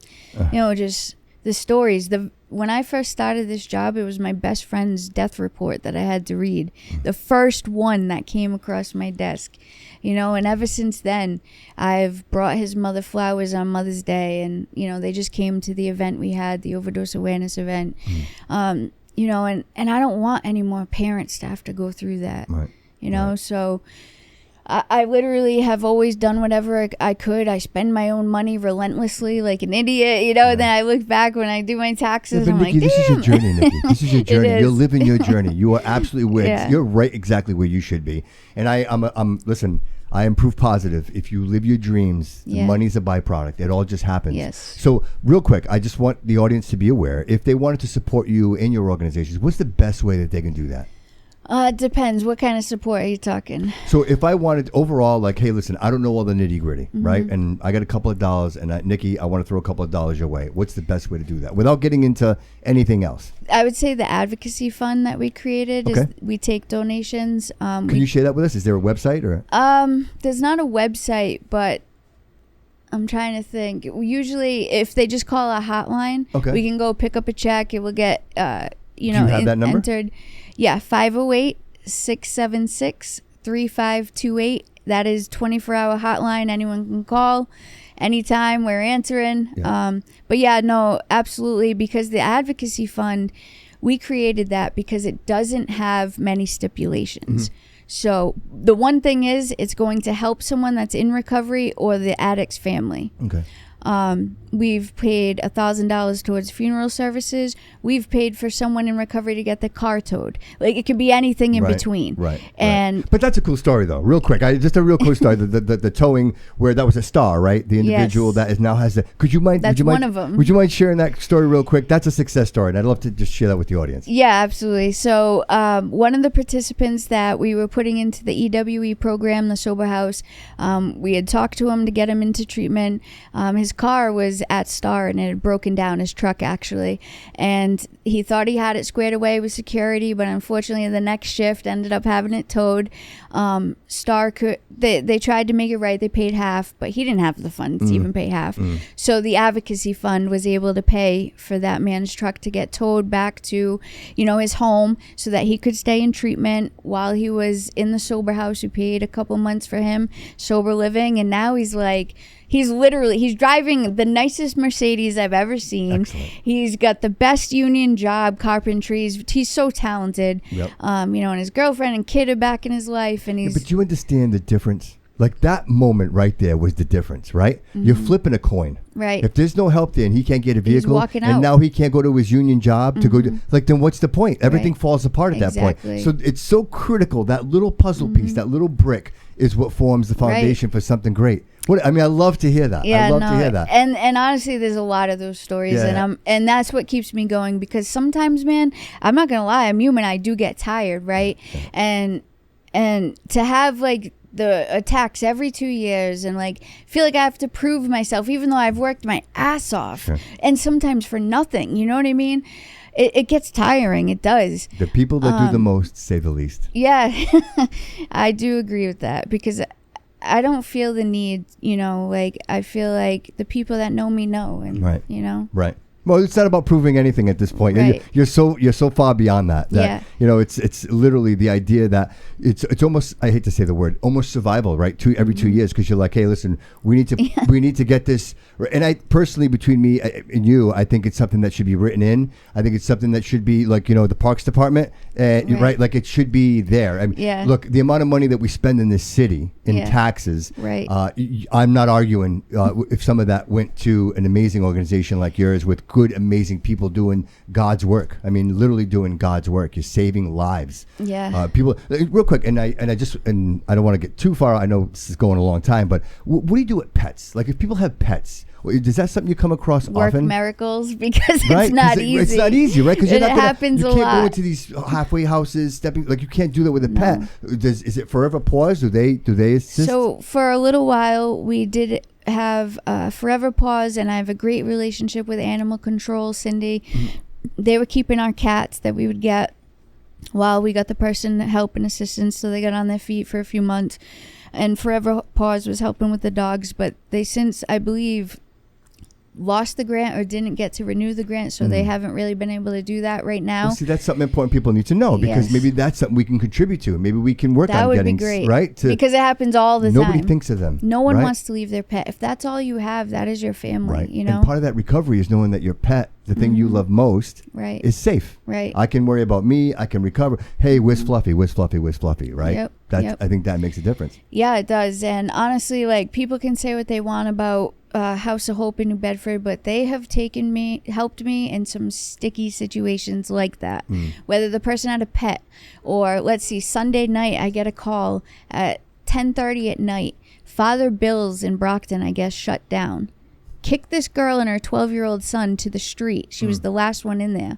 just the stories. When I first started this job, it was my best friend's death report that I had to read. The first one that came across my desk. And ever since then, I've brought his mother flowers on Mother's Day, and, they just came to the event we had, the overdose awareness event. And I don't want any more parents to have to go through that, so I literally have always done whatever I could. I spend my own money relentlessly like an idiot, and then I look back when I do my taxes, I'm Niki, like, damn. This is your journey, Niki. This is your journey. You're living your journey. You are absolutely where you're right exactly where you should be. And listen, I am proof positive. If you live your dreams, the money's a byproduct. It all just happens. Yes. So real quick, I just want the audience to be aware. If they wanted to support you in your organizations, what's the best way that they can do that? It depends. What kind of support are you talking? So if I wanted overall, like, hey, listen, I don't know all the nitty gritty, right? And I got a couple of dollars, and Niki, I want to throw a couple of dollars your way. What's the best way to do that without getting into anything else? I would say the advocacy fund that we created is we take donations. Can you share that with us? Is there a website or? There's not a website, but I'm trying to think. Usually, if they just call a hotline, we can go pick up a check. It will get, Do you have that number? Entered. Yeah, 508-676-3528. That is 24-hour hotline. Anyone can call anytime. We're answering. Yeah. But yeah, no, absolutely. Because the advocacy fund, we created that because it doesn't have many stipulations. So the one thing is, it's going to help someone that's in recovery or the addict's family. Okay. We've paid $1,000 towards funeral services. We've paid for someone in recovery to get the car towed. Like, it could be anything in between. Right. But that's a cool story, though. Real quick, just a real cool story. The towing, where that was a star, right? The individual that is now has a. Could you mind? That's one of them. Would you mind sharing that story real quick? That's a success story, and I'd love to just share that with the audience. Yeah, absolutely. So one of the participants that we were putting into the EWE program, the sober house, we had talked to him to get him into treatment. His car was at Star and it had broken down, his truck actually, and he thought he had it squared away with security, but unfortunately the next shift ended up having it towed. Star they tried to make it right. They paid half, but he didn't have the funds to even pay half. So the advocacy fund was able to pay for that man's truck to get towed back to his home so that he could stay in treatment while he was in the sober house. We paid a couple months for him, sober living, and now he's driving the nicest Mercedes I've ever seen. Excellent. He's got the best union job, carpentry. He's so talented. Yep. And his girlfriend and kid are back in his life, and he's. But you understand the difference Like that moment right there was the difference, right? You're flipping a coin. Right. If there's no help there and he can't get a vehicle walking out. and now he can't go to his union job to go to, like, then what's the point? Everything falls apart at that point. So it's so critical. That little puzzle piece, that little brick is what forms the foundation for something great. I love to hear that. Yeah, I love to hear that. And honestly, there's a lot of those stories, and that's what keeps me going, because sometimes, man, I'm not gonna lie, I'm human. I do get tired, right? And to have like the attacks every 2 years and like feel like I have to prove myself, even though I've worked my ass off, and sometimes for nothing. You know what I mean? It gets tiring. It does. The people that do the most say the least. Yeah, I do agree with that, because I don't feel the need, like I feel like the people that know me know, and Right. Well, it's not about proving anything at this point. Right. You're so far beyond that. It's literally the idea that it's almost, I hate to say the word, almost survival, right? Every 2 years, because you're like, hey, listen, we need to get this. And I personally, between me and you, I think it's something that should be written in. I think it's something that should be like, the Parks Department, right? Like it should be there. Look, the amount of money that we spend in this city in taxes, right? I'm not arguing if some of that went to an amazing organization like yours with good, amazing people doing God's work. Literally doing God's work. You're saving lives. Yeah. People, real quick, and I don't want to get too far. I know this is going a long time, but what do you do with pets? Like if people have pets, is that something you come across Work often? miracles, because it's not easy. It's not easy, right? Because it happens a lot. You can't go into these halfway houses, you can't do that with a pet. Is it Forever Paws? Do they assist? So for a little while, we did have Forever Paws, and I have a great relationship with Animal Control, Cindy. They were keeping our cats that we would get while we got the person help and assistance, so they got on their feet for a few months. And Forever Paws was helping with the dogs, but they since, I believe, lost the grant or didn't get to renew the grant, so they haven't really been able to do that right now. Well, see, that's something important people need to know, because maybe that's something we can contribute to. Maybe we can work on getting, be great, right? Because it happens all the time. Nobody thinks of them. No one wants to leave their pet. If that's all you have, that is your family, right. And part of that recovery is knowing that your pet, the thing you love most, is safe. Right. I can worry about me. I can recover. Hey, where's Fluffy? Where's Fluffy? Where's Fluffy? Right? Yep. I think that makes a difference. Yeah, it does. And honestly, like, people can say what they want about House of Hope in New Bedford, but they have helped me in some sticky situations like that. Whether the person had a pet, or let's see, Sunday night I get a call at 10:30 at night. Father Bill's in Brockton, I guess, shut down. Kicked this girl and her 12-year-old son to the street. She was the last one in there.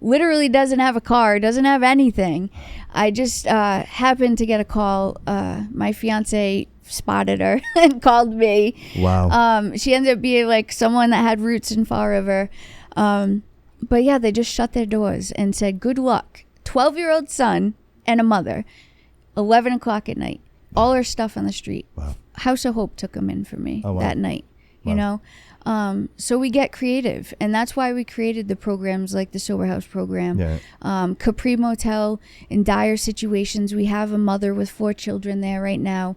Literally doesn't have a car, doesn't have anything. I just happened to get a call. My fiance spotted her and called me. Wow. She ended up being like someone that had roots in Fall River. But yeah, they just shut their doors and said, good luck. 12-year-old son and a mother. 11 o'clock at night. All her stuff on the street. Wow. House of Hope took them in for me that night. Wow. You know? So we get creative, and that's why we created the programs like the Sober House program. Capri Motel, in dire situations. We have a mother with 4 children there right now.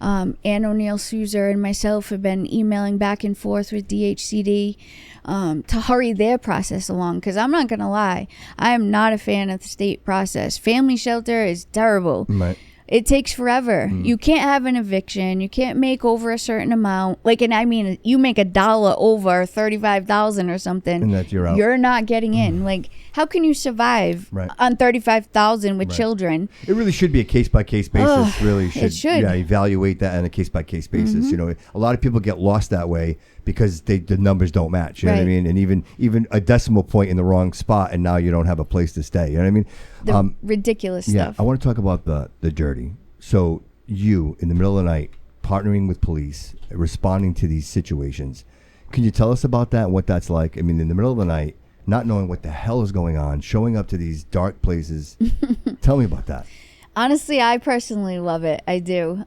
Ann O'Neill Souza and myself have been emailing back and forth with DHCD to hurry their process along, because I'm not gonna lie, I am not a fan of the state process. Family shelter is terrible. Right. It takes forever. You can't have an eviction. You can't make over a certain amount. And I mean, you make $1 over 35,000 or something, and that's you're out. You're not getting in. Like, how can you survive on 35,000 with children? It really should be a case by case basis. Really should. It should. Yeah, evaluate that on a case by case basis. You know, a lot of people get lost that way because the numbers don't match. You know what I mean? And even a decimal point in the wrong spot, and now you don't have a place to stay. You know what I mean? The ridiculous stuff. Yeah, I want to talk about the dirty. So you, in the middle of the night, partnering with police, responding to these situations. Can you tell us about that and what that's like? I mean, in the middle of the night, not knowing what the hell is going on, showing up to these dark places. Tell me about that. Honestly, I personally love it. I do.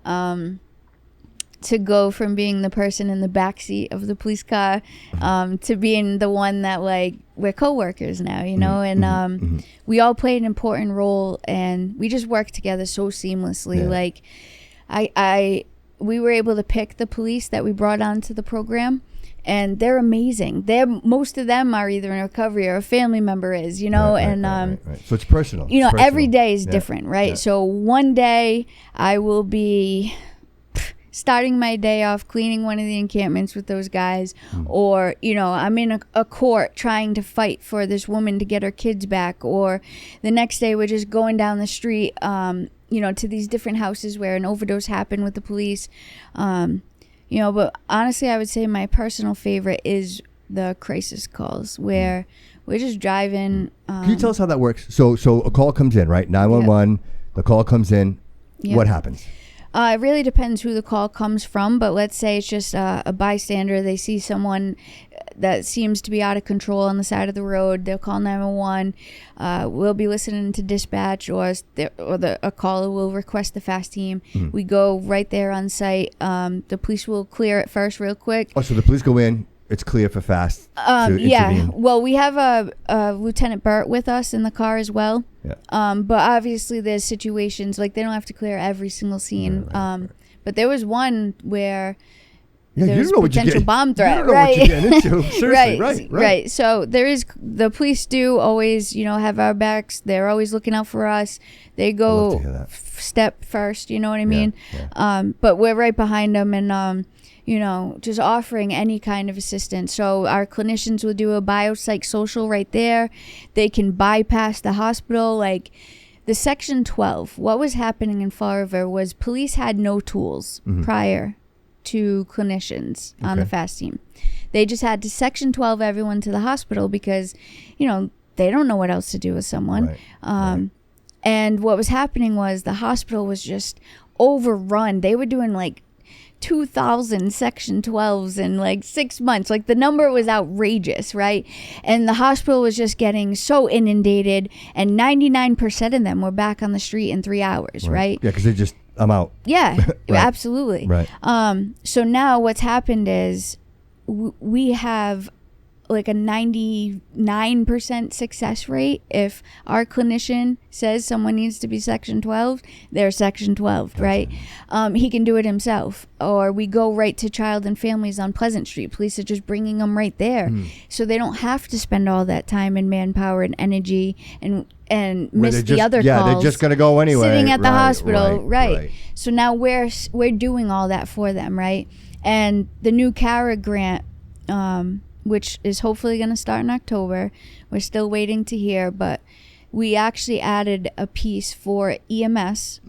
To go from being the person in the backseat of the police car to being the one that, like, we're co-workers now, you know, and we all play an important role, and we just work together so seamlessly. Like, we were able to pick the police that we brought onto the program, and they're amazing. Most of them are either in recovery or a family member is, you know, right. So it's personal. You know, personal. every day is different, right? So one day I will be starting my day off cleaning one of the encampments with those guys, or, you know, I'm in a court trying to fight for this woman to get her kids back, or the next day we're just going down the street, you know, to these different houses where an overdose happened with the police. You know, but honestly, I would say my personal favorite is the crisis calls where we're just driving. Can you tell us how that works? So a call comes in, right? 911, the call comes in. What happens? It really depends who the call comes from, but let's say it's just a bystander. They see someone that seems to be out of control on the side of the road. They'll call 911. We'll be listening to dispatch, or a caller will request the F.A.S.T team. We go right there on site. The police will clear it first real quick. Oh, so the police go in. It's clear for F.A.S.T. to intervene. Well, we have a Lieutenant Burt with us in the car as well. But obviously there's situations like they don't have to clear every single scene. Right. But there was one where there was a potential bomb threat. You don't know what you're getting into. Seriously, right. So the police do always, you know, have our backs. They're always looking out for us. They go step first. You know what I mean? Yeah. But we're right behind them, and you know, just offering any kind of assistance. So our clinicians will do a biopsychosocial right there. They can bypass the hospital. Like the Section 12, what was happening in Fall River was police had no tools prior to clinicians on the F.A.S.T team. They just had to Section 12 everyone to the hospital because, you know, they don't know what else to do with someone. Right. And what was happening was the hospital was just overrun. They were doing like 2,000 Section 12s in like 6 months. Like the number was outrageous, right? And the hospital was just getting so inundated, and 99% of them were back on the street in 3 hours, right? Yeah, because they just, I'm out. Yeah, right. Absolutely. Right. So now what's happened is we have like a 99% success rate. If our clinician says someone needs to be Section 12, they're Section 12, right? He can do it himself. Or we go right to child and families on Pleasant Street. Police are just bringing them right there. So they don't have to spend all that time and manpower and energy and miss the other calls. Yeah, they're just going to go anyway. Sitting at the hospital, right. So now we're doing all that for them, right? And the new CARA grant, which is hopefully going to start in October. We're still waiting to hear, but we actually added a piece for EMS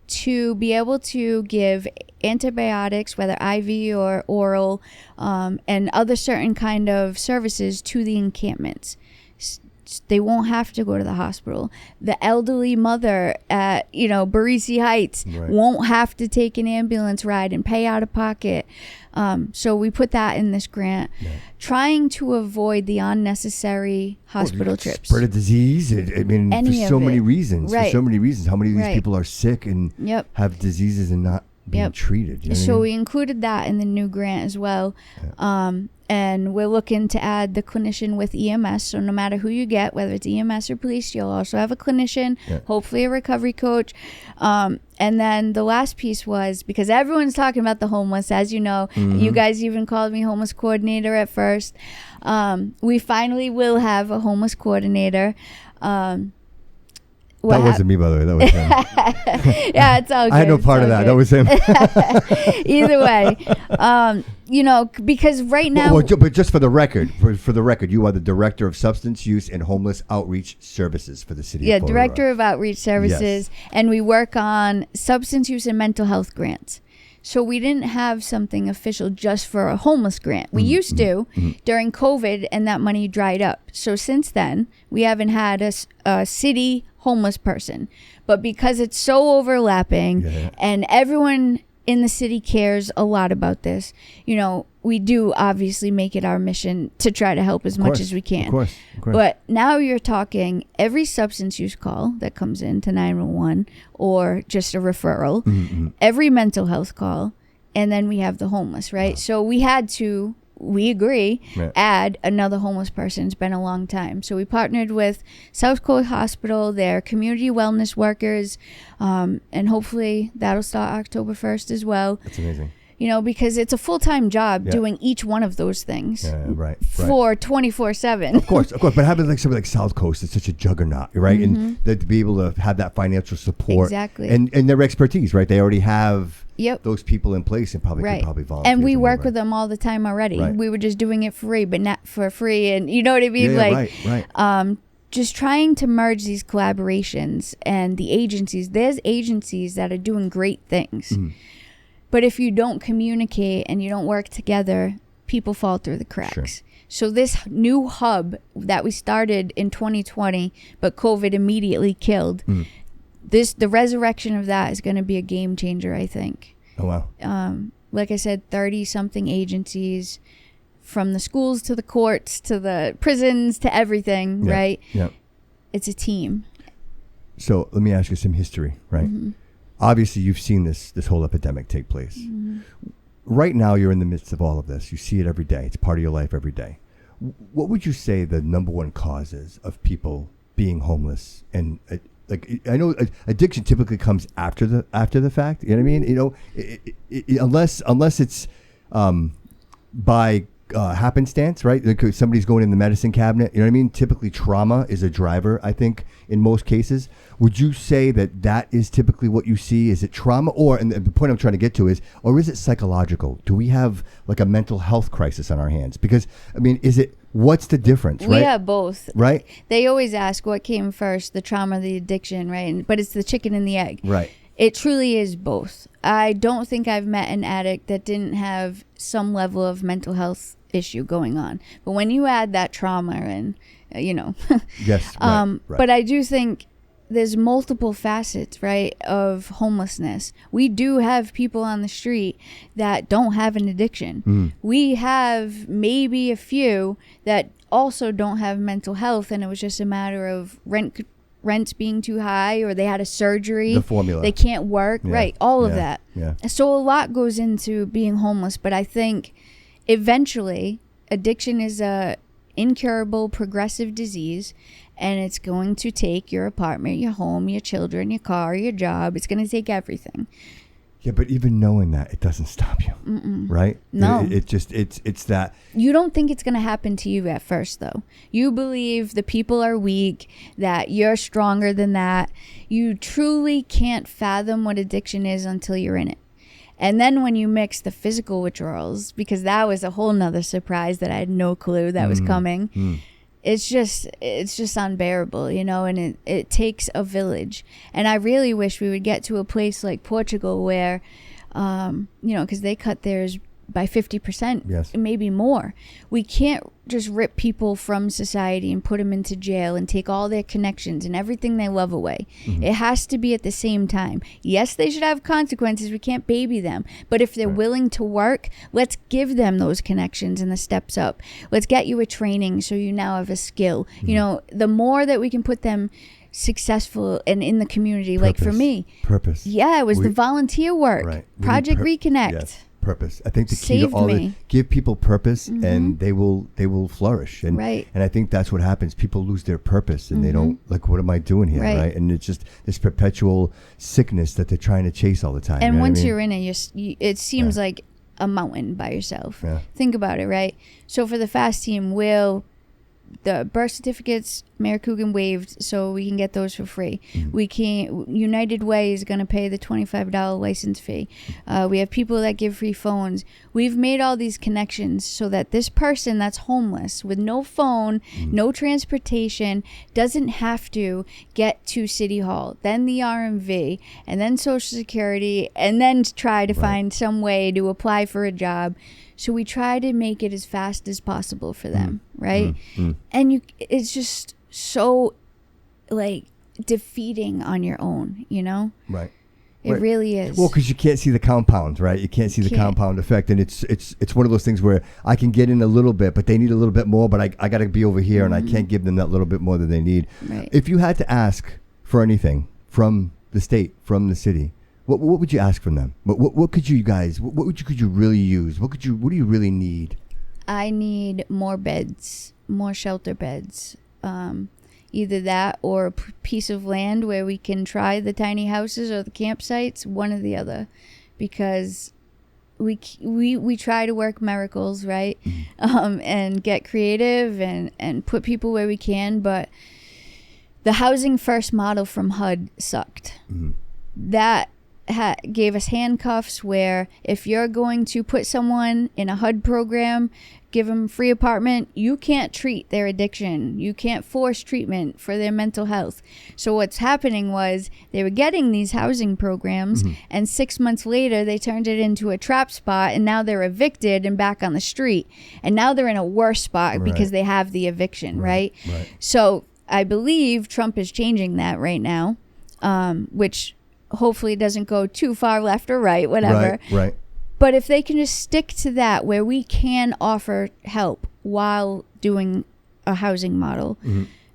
to be able to give antibiotics, whether IV or oral, and other certain kind of services to the encampments. They won't have to go to the hospital. The elderly mother at, Barisi Heights won't have to take an ambulance ride and pay out of pocket. So we put that in this grant, trying to avoid the unnecessary hospital trips. Spread of disease. I mean, for so many reasons. Right. For so many reasons. How many of these people are sick and have diseases and not being treated? You know so we included that in the new grant as well. And we're looking to add the clinician with EMS. So no matter who you get, whether it's EMS or police, you'll also have a clinician, hopefully a recovery coach. And then the last piece was, because everyone's talking about the homeless, as you know, you guys even called me homeless coordinator at first. We finally will have a homeless coordinator. That wasn't me, by the way. That was him. Yeah, it's all good. I had no part of that. That was him. Either way, because right now... But just for the record, you are the Director of Substance Use and Homeless Outreach Services for the city of Fall River. Director of Outreach Services, and we work on substance use and mental health grants. So we didn't have something official just for a homeless grant. We used to during COVID, and that money dried up. So since then, we haven't had a city homeless person. But because it's so overlapping and everyone in the city cares a lot about this, we do obviously make it our mission to try to help as much as we can. Of course. But now you're talking every substance use call that comes in to 911 or just a referral, every mental health call, and then we have the homeless, right? Wow. So we had to, we agree, add another homeless person. It's been a long time. So we partnered with South Coast Hospital, their community wellness workers, and hopefully that'll start October 1st as well. That's amazing. because it's a full-time job doing each one of those things for 24/7. Of course. But having like something like South Coast is such a juggernaut, right? And that to be able to have that financial support, exactly, and their expertise, right? They already have those people in place and probably could probably volunteer. And we work with them all the time already. Right. We were just doing it free, but not for free, and you know what I mean? Right. Just trying to merge these collaborations and the agencies. There's agencies that are doing great things. But if you don't communicate and you don't work together, people fall through the cracks. Sure. So this new hub that we started in 2020, but COVID immediately killed, the resurrection of that is going to be a game changer, I think. Oh, wow. Like I said, 30-something agencies, from the schools to the courts to the prisons to everything, right? Yeah. It's a team. So let me ask you some history, right? Obviously, you've seen this whole epidemic take place. Right now, you're in the midst of all of this. You see it every day. It's part of your life every day. What would you say the number one cause is of people being homeless? And I know addiction typically comes after the fact. You know what I mean? Unless it's by happenstance, right? Like somebody's going in the medicine cabinet. You know what I mean? Typically, trauma is a driver, I think, in most cases. Would you say that is typically what you see? Is it trauma, and the point I'm trying to get to is it psychological? Do we have like a mental health crisis on our hands? Because, I mean, what's the difference, right? We have both. Right? They always ask what came first, the trauma, the addiction, right? But it's the chicken and the egg. Right. It truly is both. I don't think I've met an addict that didn't have some level of mental health issue going on. But when you add that trauma and, yes, right. But I do think there's multiple facets, right, of homelessness. We do have people on the street that don't have an addiction. We have maybe a few that also don't have mental health, and it was just a matter of rent being too high, or they had a surgery, the formula, they can't work, right? All of that. Yeah. So a lot goes into being homeless, but I think eventually addiction is a incurable progressive disease, and it's going to take your apartment, your home, your children, your car, your job. It's going to take everything. Yeah, but even knowing that, it doesn't stop you, right? No. It's that. You don't think it's going to happen to you at first, though. You believe the people are weak, that you're stronger than that. You truly can't fathom what addiction is until you're in it. And then when you mix the physical withdrawals, because that was a whole nother surprise that I had no clue that was coming. It's just unbearable, and it takes a village. And I really wish we would get to a place like Portugal where, because they cut theirs by 50%, yes, maybe more. We can't just rip people from society and put them into jail and take all their connections and everything they love away. It has to be at the same time. Yes, they should have consequences. We can't baby them. But if they're willing to work, let's give them those connections and the steps up. Let's get you a training so you now have a skill. The more that we can put them successful and in the community, like for me. Purpose. Yeah, it was the volunteer work. Right. Project Reconnect. Yes. Purpose. I think the key to all it, give people purpose, and they will flourish. And and I think that's what happens. People lose their purpose, and they don't, like, what am I doing here, right? And it's just this perpetual sickness that they're trying to chase all the time. And once you're in it, it seems like a mountain by yourself. Think about it, right? So for the F.A.S.T team, the birth certificates, Mayor Coogan waived, so we can get those for free. We can. United Way is going to pay the $25 license fee. We have people that give free phones. We've made all these connections so that this person that's homeless with no phone, no transportation, doesn't have to get to City Hall, then the RMV, and then Social Security, and then try to find some way to apply for a job. So we try to make it as fast as possible for them, right? And it's just so, like, defeating on your own, Right. It really is. Well, because you can't see the compound, right? You can't see the compound effect, and it's one of those things where I can get in a little bit, but they need a little bit more, but I got to be over here, and I can't give them that little bit more that they need. Right. If you had to ask for anything from the state, from the city, what would you ask from them? What could you guys? Could you really use? What do you really need? I need more beds, more shelter beds. Either that or a piece of land where we can try the tiny houses or the campsites, one or the other, because we try to work miracles, right? And get creative and put people where we can, but the housing first model from HUD sucked. That gave us handcuffs where if you're going to put someone in a HUD program, give them free apartment, you can't treat their addiction. You can't force treatment for their mental health. So what's happening was they were getting these housing programs, and 6 months later they turned it into a trap spot, and now they're evicted and back on the street. And now they're in a worse spot because they have the eviction, right? So I believe Trump is changing that right now, which hopefully doesn't go too far left or right, whatever. Right. But if they can just stick to that, where we can offer help while doing a housing model,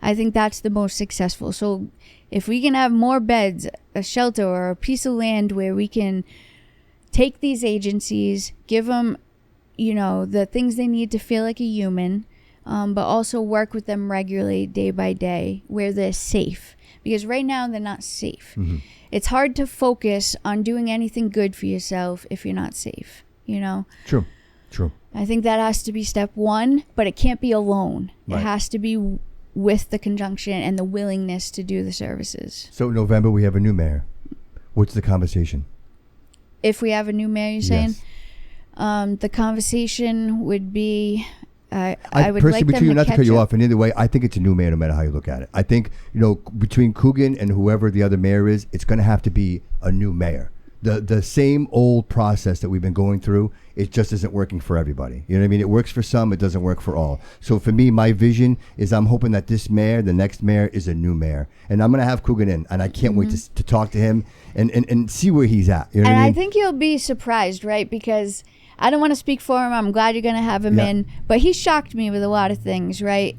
I think that's the most successful. So if we can have more beds, a shelter, or a piece of land where we can take these agencies, give them, the things they need to feel like a human, but also work with them regularly day by day where they're safe. Because right now they're not safe. It's hard to focus on doing anything good for yourself if you're not safe, True. I think that has to be step one, but it can't be alone. It has to be with the conjunction and the willingness to do the services. So November, we have a new mayor. What's the conversation? If we have a new mayor, you're saying? The conversation would be... I would personally, like between you, not to cut you up. off, and either way, I think it's a new mayor no matter how you look at it. I think, between Coogan and whoever the other mayor is, it's going to have to be a new mayor. The same old process that we've been going through, it just isn't working for everybody. You know what I mean? It works for some, it doesn't work for all. So for me, my vision is I'm hoping that this mayor, the next mayor, is a new mayor. And I'm going to have Coogan in, and I can't wait to talk to him and see where he's at. You know what I mean? I think you'll be surprised, right? Because... I don't want to speak for him. I'm glad you're going to have him in. But he shocked me with a lot of things, right?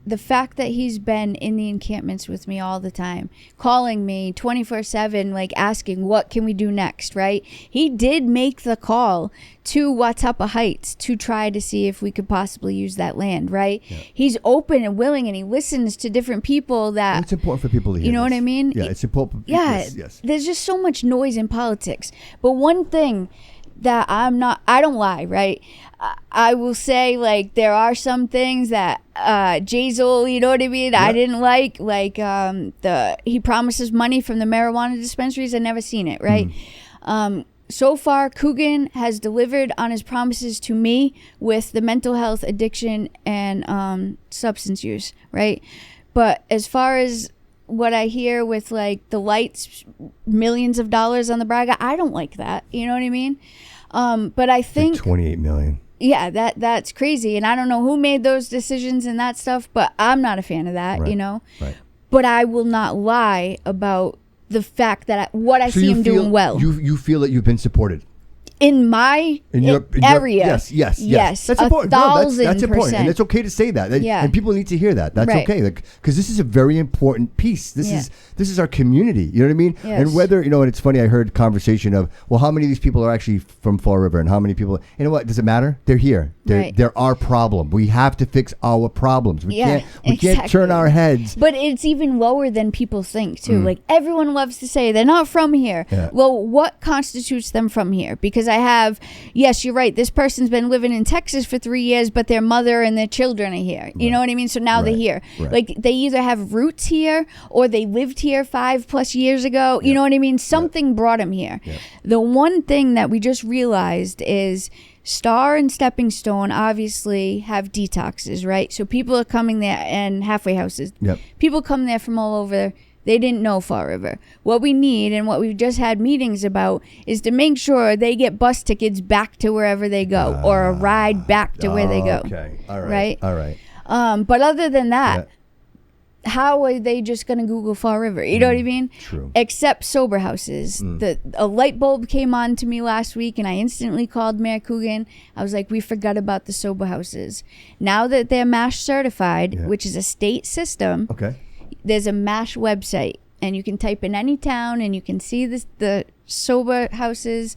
The fact that he's been in the encampments with me all the time, calling me 24/7, like asking, what can we do next, right? He did make the call to Watapa Heights to try to see if we could possibly use that land, right? He's open and willing, and he listens to different people that... It's important for people to hear what I mean? Yeah, it's important. Yes. There's just so much noise in politics. But one thing... that I don't lie, right? I will say, like, there are some things that Jazel, you know what I mean? I didn't like he promises money from the marijuana dispensaries. I never seen it, right? So far, Coogan has delivered on his promises to me with the mental health, addiction, and substance use, right? But as far as what I hear with like the lights, millions of dollars on the Braga, I don't like that. You know what I mean? But I think like 28 million. Yeah, that's crazy. And I don't know who made those decisions and that stuff, but I'm not a fan of that, Right. But I will not lie about the fact that what I see him doing well. You feel that you've been supported. In my area. Yes. That's important. That's important. And it's okay to say that. And people need to hear that. That's okay. Because this is a very important piece. This is our community. You know what I mean? Yes. And whether, and it's funny, I heard conversation of, well, how many of these people are actually from Fall River and how many people, you know what? Does it matter? They're here. They're our problem. We have to fix our problems. We can't turn our heads. But it's even lower than people think too. Like everyone loves to say they're not from here. Yeah. Well, what constitutes them from here? Because I have, yes, you're right. This person's been living in Texas for 3 years, but their mother and their children are here. You know what I mean? So now they're here. Right. Like they either have roots here or they lived here 5+ years ago. You know what I mean? Something brought them here. The one thing that we just realized is Star and Stepping Stone obviously have detoxes, right? So people are coming there, and halfway houses. People come there from all over. They didn't know Fall River. What we need and what we've just had meetings about is to make sure they get bus tickets back to wherever they go or a ride back to where they go. Okay. All right. All right. But other than that, how are they just going to Google Fall River? You know what I mean? True. Except sober houses. A light bulb came on to me last week, and I instantly called Mayor Coogan. I was like, we forgot about the sober houses. Now that they're MASH certified, which is a state system, there's a MASH website, and you can type in any town, and you can see the sober houses,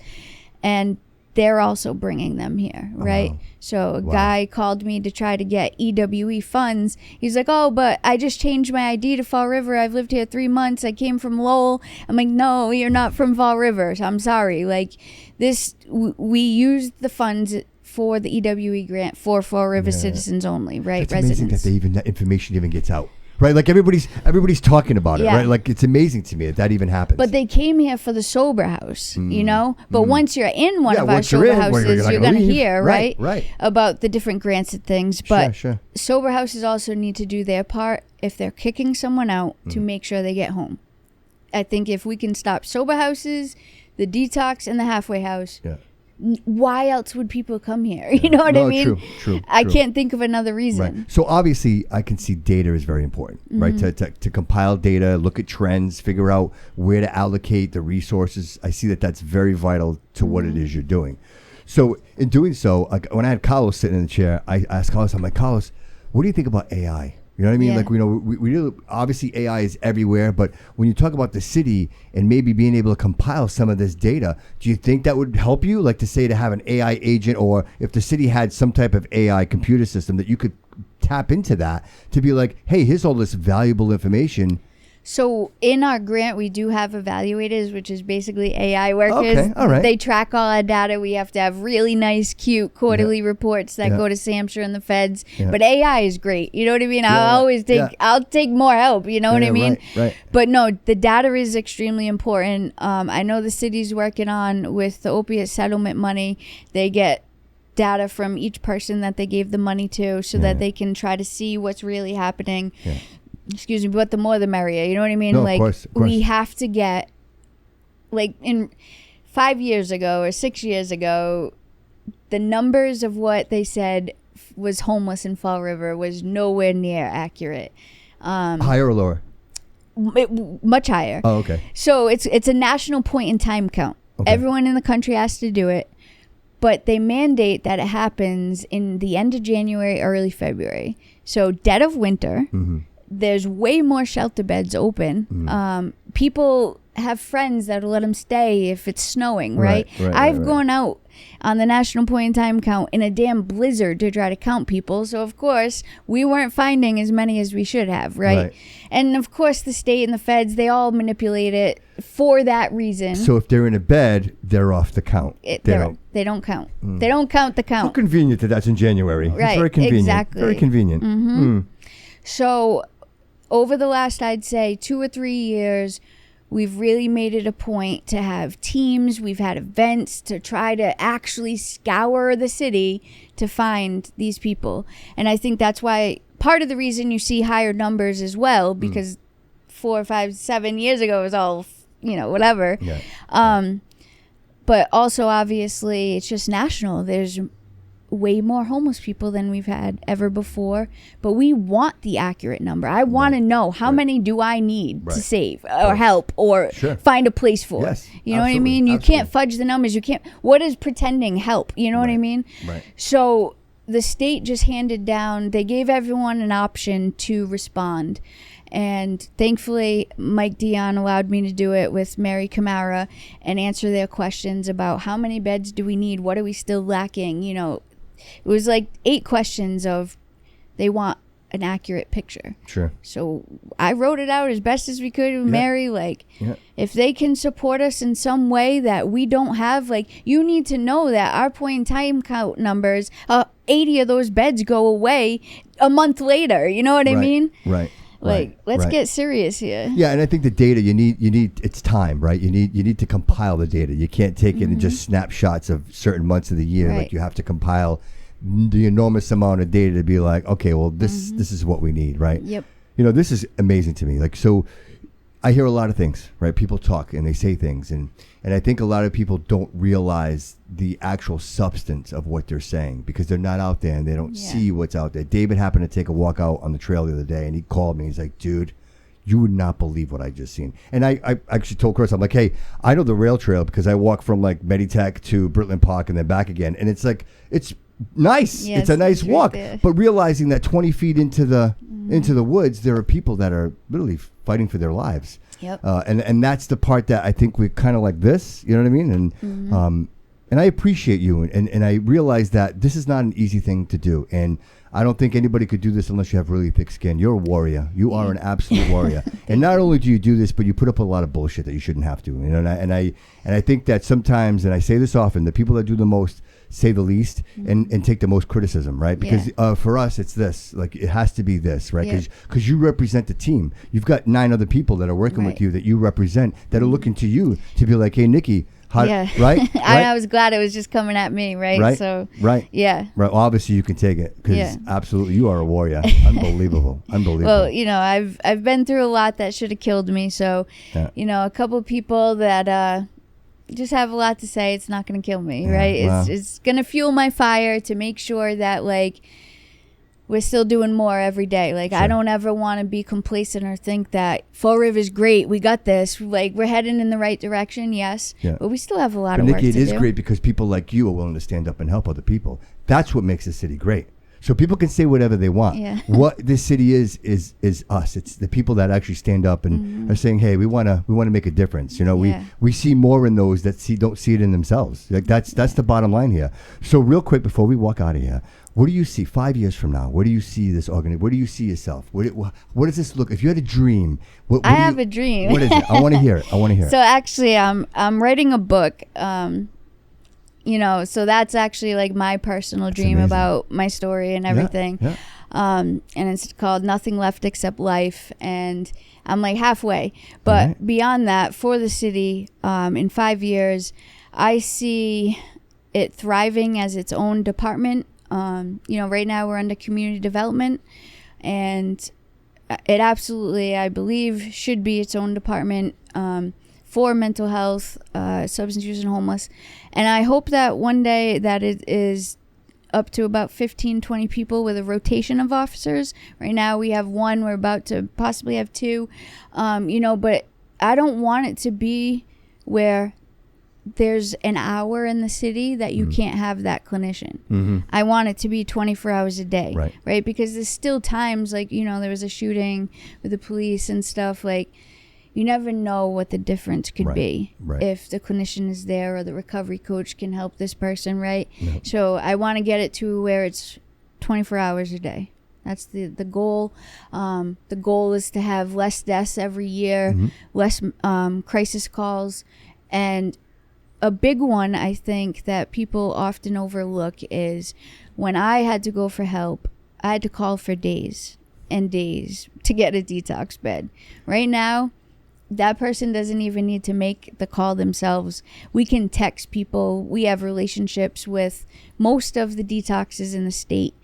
and they're also bringing them here, right? So a guy called me to try to get EWE funds. He's like, oh, but I just changed my ID to Fall River. I've lived here 3 months. I came from Lowell. I'm like, no, you're not from Fall River. So I'm sorry. Like this, we used the funds for the EWE grant for Fall River citizens only, right? It's amazing that information even gets out. Right, like everybody's talking about it, right? Like it's amazing to me that even happens. But they came here for the sober house, you know. But once you're in one of our sober houses, you're gonna hear, right, about the different grants and things. But sober houses also need to do their part if they're kicking someone out to make sure they get home. I think if we can stop sober houses, the detox, and the halfway house. Why else would people come here? You know what I mean? True. I can't think of another reason. Right. So obviously, I can see data is very important, right? To compile data, look at trends, figure out where to allocate the resources. I see that that's very vital to what it is you're doing. So in doing so, like when I had Carlos sitting in the chair, I asked Carlos, I'm like, Carlos, what do you think about AI? You know what I mean? Like, we really, obviously AI is everywhere, but when you talk about the city and maybe being able to compile some of this data, do you think that would help you? Like to have an AI agent, or if the city had some type of AI computer system that you could tap into that to be like, hey, here's all this valuable information. So in our grant, we do have evaluators, which is basically AI workers. Okay, all right. They track all our data. We have to have really nice, cute quarterly reports that go to SAMHSA and the feds. But AI is great. You know what I mean? I'll take more help. You know what I mean? Right. But no, the data is extremely important. I know the city's working on with the opiate settlement money. They get data from each person that they gave the money to so that they can try to see what's really happening. Excuse me, but the more the merrier. You know what I mean? No, like, of course. we have to get, like, in 5 years ago or 6 years ago, the numbers of what they said was homeless in Fall River was nowhere near accurate. Higher or lower? Much higher. Oh, okay. So it's a national point in time count. Okay. Everyone in the country has to do it, but they mandate that it happens in the end of January, early February. So dead of winter. There's way more shelter beds open. People have friends that'll let them stay if it's snowing, right? I've gone out on the national point in time count in a damn blizzard to try to count people. So, of course, we weren't finding as many as we should have, right? And, of course, the state and the feds, they all manipulate it for that reason. So if they're in a bed, they're off the count. They don't count. They don't count the count. How convenient that that's in January. Right, it's very convenient. Exactly. Very convenient. So over the last, I'd say, 2 or 3 years, we've really made it a point to have teams. We've had events to try to actually scour the city to find these people. And I think that's why part of the reason you see higher numbers as well, because 4, 5, 7 years ago it was all, whatever. But also, obviously, it's just national. There's way more homeless people than we've had ever before, but we want the accurate number. I want to know how many do I need to save or help or find a place for. You know what I mean? You can't fudge the numbers. You can't. What is pretending help? You know what I mean? So the state just handed down, they gave everyone an option to respond. And thankfully, Mike Dion allowed me to do it with Mary Camara and answer their questions about how many beds do we need? What are we still lacking? It was like 8 questions of they want an accurate picture. So I wrote it out as best as we could with Mary. If they can support us in some way that we don't have, you need to know that our point in time count numbers, 80 of those beds go away a month later. You know what I mean? Let's get serious here. Yeah, and I think the data you need it's time, right? You need to compile the data. You can't take it in just snapshots of certain months of the year. Like you have to compile the enormous amount of data to be like, okay, well this is what we need, right? This is amazing to me. So I hear a lot of things, right? People talk and they say things, and I think a lot of people don't realize the actual substance of what they're saying because they're not out there and they don't see what's out there. David happened to take a walk out on the trail the other day, and he called me. He's like, dude, you would not believe what I just seen. And I actually told Chris, I'm like, hey, I know the rail trail because I walk from Meditech to Britland Park and then back again. And it's nice. It's a nice walk. But realizing that 20 feet into the woods, there are people that are literally fighting for their lives. And that's the part that I think we're kind of like this, you know what I mean? And And I appreciate you, and I realize that this is not an easy thing to do. And I don't think anybody could do this unless you have really thick skin. You're a warrior. You are an absolute warrior. And not only do you do this, but you put up a lot of bullshit that you shouldn't have to. You know, and I think that sometimes, and I say this often, the people that do the most say the least and take the most criticism, right? Because for us, it's this. Like, it has to be this, right? Because you represent the team. You've got 9 other people that are working with you that you represent, that are looking to you to be like, hey, Niki, right? I was glad it was just coming at me, right? So, yeah. Right. Obviously, you can take it because absolutely, you are a warrior. Unbelievable. Well, you know, I've been through a lot that should have killed me. So, you know, a couple people that just have a lot to say. It's not going to kill me, right? Wow. It's going to fuel my fire to make sure that, like, we're still doing more every day. Like, I don't ever want to be complacent or think that Fall River's great. We got this. Like, we're heading in the right direction, yes. Yeah. But we still have a lot of work to do. Niki, it is great because people like you are willing to stand up and help other people. That's what makes the city great. So people can say whatever they want. Yeah. What this city is us. It's the people that actually stand up and are saying, "Hey, we want to make a difference." You know, we see more in those that don't see it in themselves. Like that's the bottom line here. So real quick before we walk out of here, what do you see 5 years from now? Where do you see this organization? Where do you see yourself? What does this look? If you had a dream, I have a dream. What is it? I want to hear it. So actually, I'm writing a book. You know, so that's actually like my personal dream about my story and everything. Yeah. And it's called Nothing Left Except Life. And I'm like halfway. But beyond that, for the city, in 5 years, I see it thriving as its own department. You know, right now we're under community development. And it absolutely, I believe, should be its own department. For mental health, substance use, and homeless. And I hope that one day that it is up to about 15, 20 people with a rotation of officers. Right now we have 1. We're about to possibly have 2. You know, but I don't want it to be where there's an hour in the city that you can't have that clinician. I want it to be 24 hours a day, right? Because there's still times, like, you know, there was a shooting with the police and stuff, like, you never know what the difference could be if the clinician is there or the recovery coach can help this person, right? So I want to get it to where it's 24 hours a day. That's the goal. The goal is to have less deaths every year, less crisis calls. And a big one, I think, that people often overlook is when I had to go for help, I had to call for days and days to get a detox bed. Right now, that person doesn't even need to make the call themselves. We can text people. We have relationships with most of the detoxes in the state.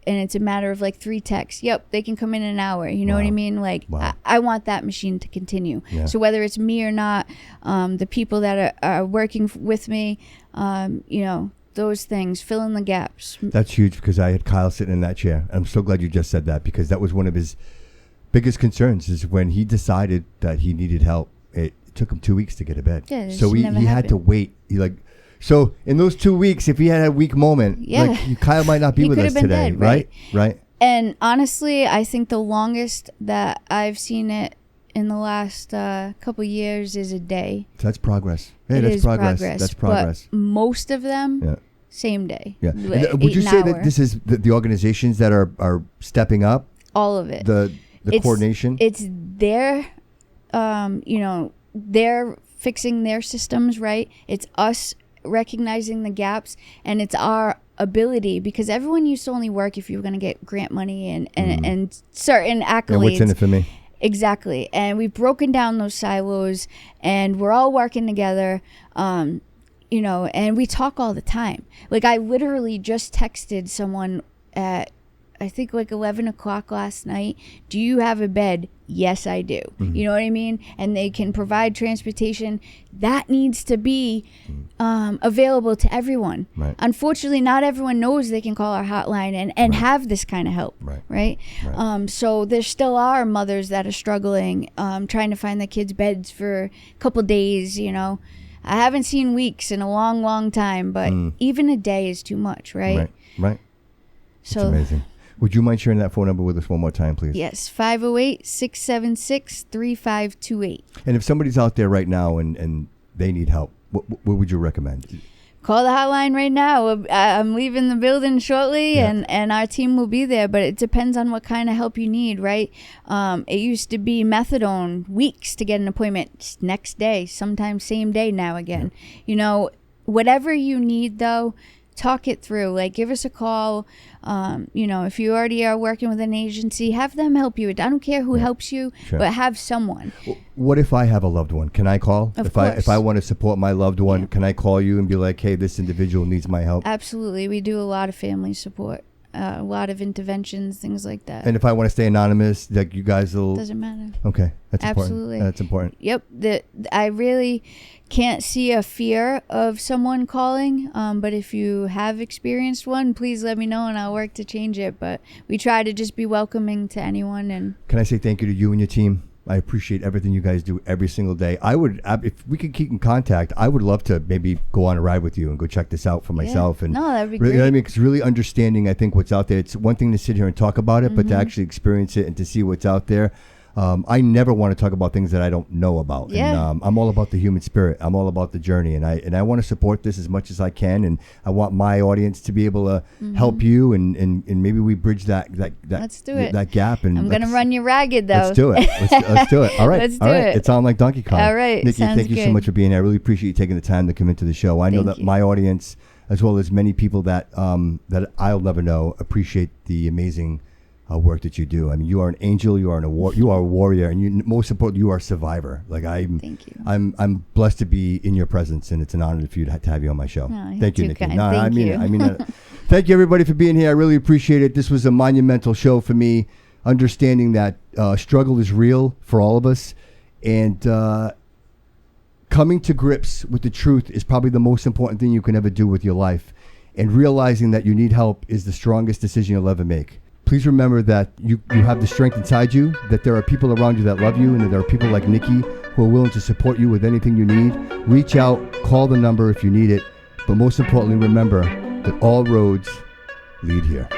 And it's a matter of like 3 texts. Yep, they can come in an hour. You know what I mean? Like, I want that machine to continue. Yeah. So whether it's me or not, the people that are working with me, you know, those things, fill in the gaps. That's huge because I had Kyle sitting in that chair. I'm so glad you just said that because that was one of his biggest concerns is when he decided that he needed help. It took him 2 weeks to get a bed. Yeah, so he had to wait. So in those 2 weeks, if he had a weak moment, like Kyle might not be with us today, dead, right? And honestly, I think the longest that I've seen it in the last couple years is a day. So that's progress. Hey, that's progress. That's progress. But most of them, same day. Yeah. Would you say that this is the organizations that are stepping up? All of it. The coordination? It's their, you know, they're fixing their systems, right? It's us recognizing the gaps, and it's our ability, because everyone used to only work if you were going to get grant money and certain accolades. And what's in it for me? Exactly. And we've broken down those silos, and we're all working together, you know, and we talk all the time. Like, I literally just texted someone at, I think, like 11 o'clock last night. Do you have a bed? Yes, I do. You know what I mean? And they can provide transportation. That needs to be available to everyone. Right. Unfortunately, not everyone knows they can call our hotline and have this kind of help. Right. So there still are mothers that are struggling, trying to find their kids' beds for a couple days, you know. I haven't seen weeks in a long, long time, but even a day is too much, right? Right. So it's amazing. Would you mind sharing that phone number with us one more time, please? Yes, 508-676-3528. And if somebody's out there right now and they need help, what would you recommend? call the hotline right now. I'm leaving the building shortly, and our team will be there. But it depends on what kind of help you need, right? It used to be methadone, weeks to get an appointment, next day, sometimes same day now again. You know, whatever you need, though, talk it through. Like, give us a call. You know, if you already are working with an agency, have them help you. I don't care who helps you, but have someone. What if I have a loved one? Can I call? Of course. If I want to support my loved one, can I call you and be like, hey, this individual needs my help? Absolutely. We do a lot of family support, a lot of interventions, things like that. And if I want to stay anonymous, like, you guys will... Doesn't matter. Okay. That's Absolutely. important. That's important. Yep. I really can't see a fear of someone calling, but if you have experienced one, please let me know and I'll work to change it. But we try to just be welcoming to anyone. And can I say thank you to you and your team? I appreciate everything you guys do every single day. I would, if we could keep in contact, I would love to maybe go on a ride with you and go check this out for myself. And no, that'd be really, great. You know what I mean? Because really understanding, I think, what's out there. It's one thing to sit here and talk about it, but to actually experience it and to see what's out there. I never want to talk about things that I don't know about. Yeah. And I'm all about the human spirit. I'm all about the journey, and I want to support this as much as I can. And I want my audience to be able to help you, and maybe we bridge that Let's do it. That gap. And I'm gonna run you ragged, though. Let's do it. Let's do it. All right. Let's do all right. it. It sounds like Donkey Kong. All right. Nikki, Sounds thank you so good. much for being here. I really appreciate you taking the time to come into the show. I know Thank that you. my audience, as well as many people that I'll never know, appreciate the amazing work that you do. I mean, you are an angel. You are you are a warrior, and you, most importantly, you are a survivor. Like, Thank you. I'm blessed to be in your presence, and it's an honor for you to have you on my show. Oh, Thank you, too Nikki. kind. No, I Thank mean you. it. I mean it. Thank you, everybody, for being here. I really appreciate it. This was a monumental show for me. Understanding that struggle is real for all of us, and coming to grips with the truth is probably the most important thing you can ever do with your life. And realizing that you need help is the strongest decision you'll ever make. Please remember that you have the strength inside you, that there are people around you that love you, and that there are people like Nikki who are willing to support you with anything you need. Reach out, call the number if you need it. But most importantly, remember that all roads lead here.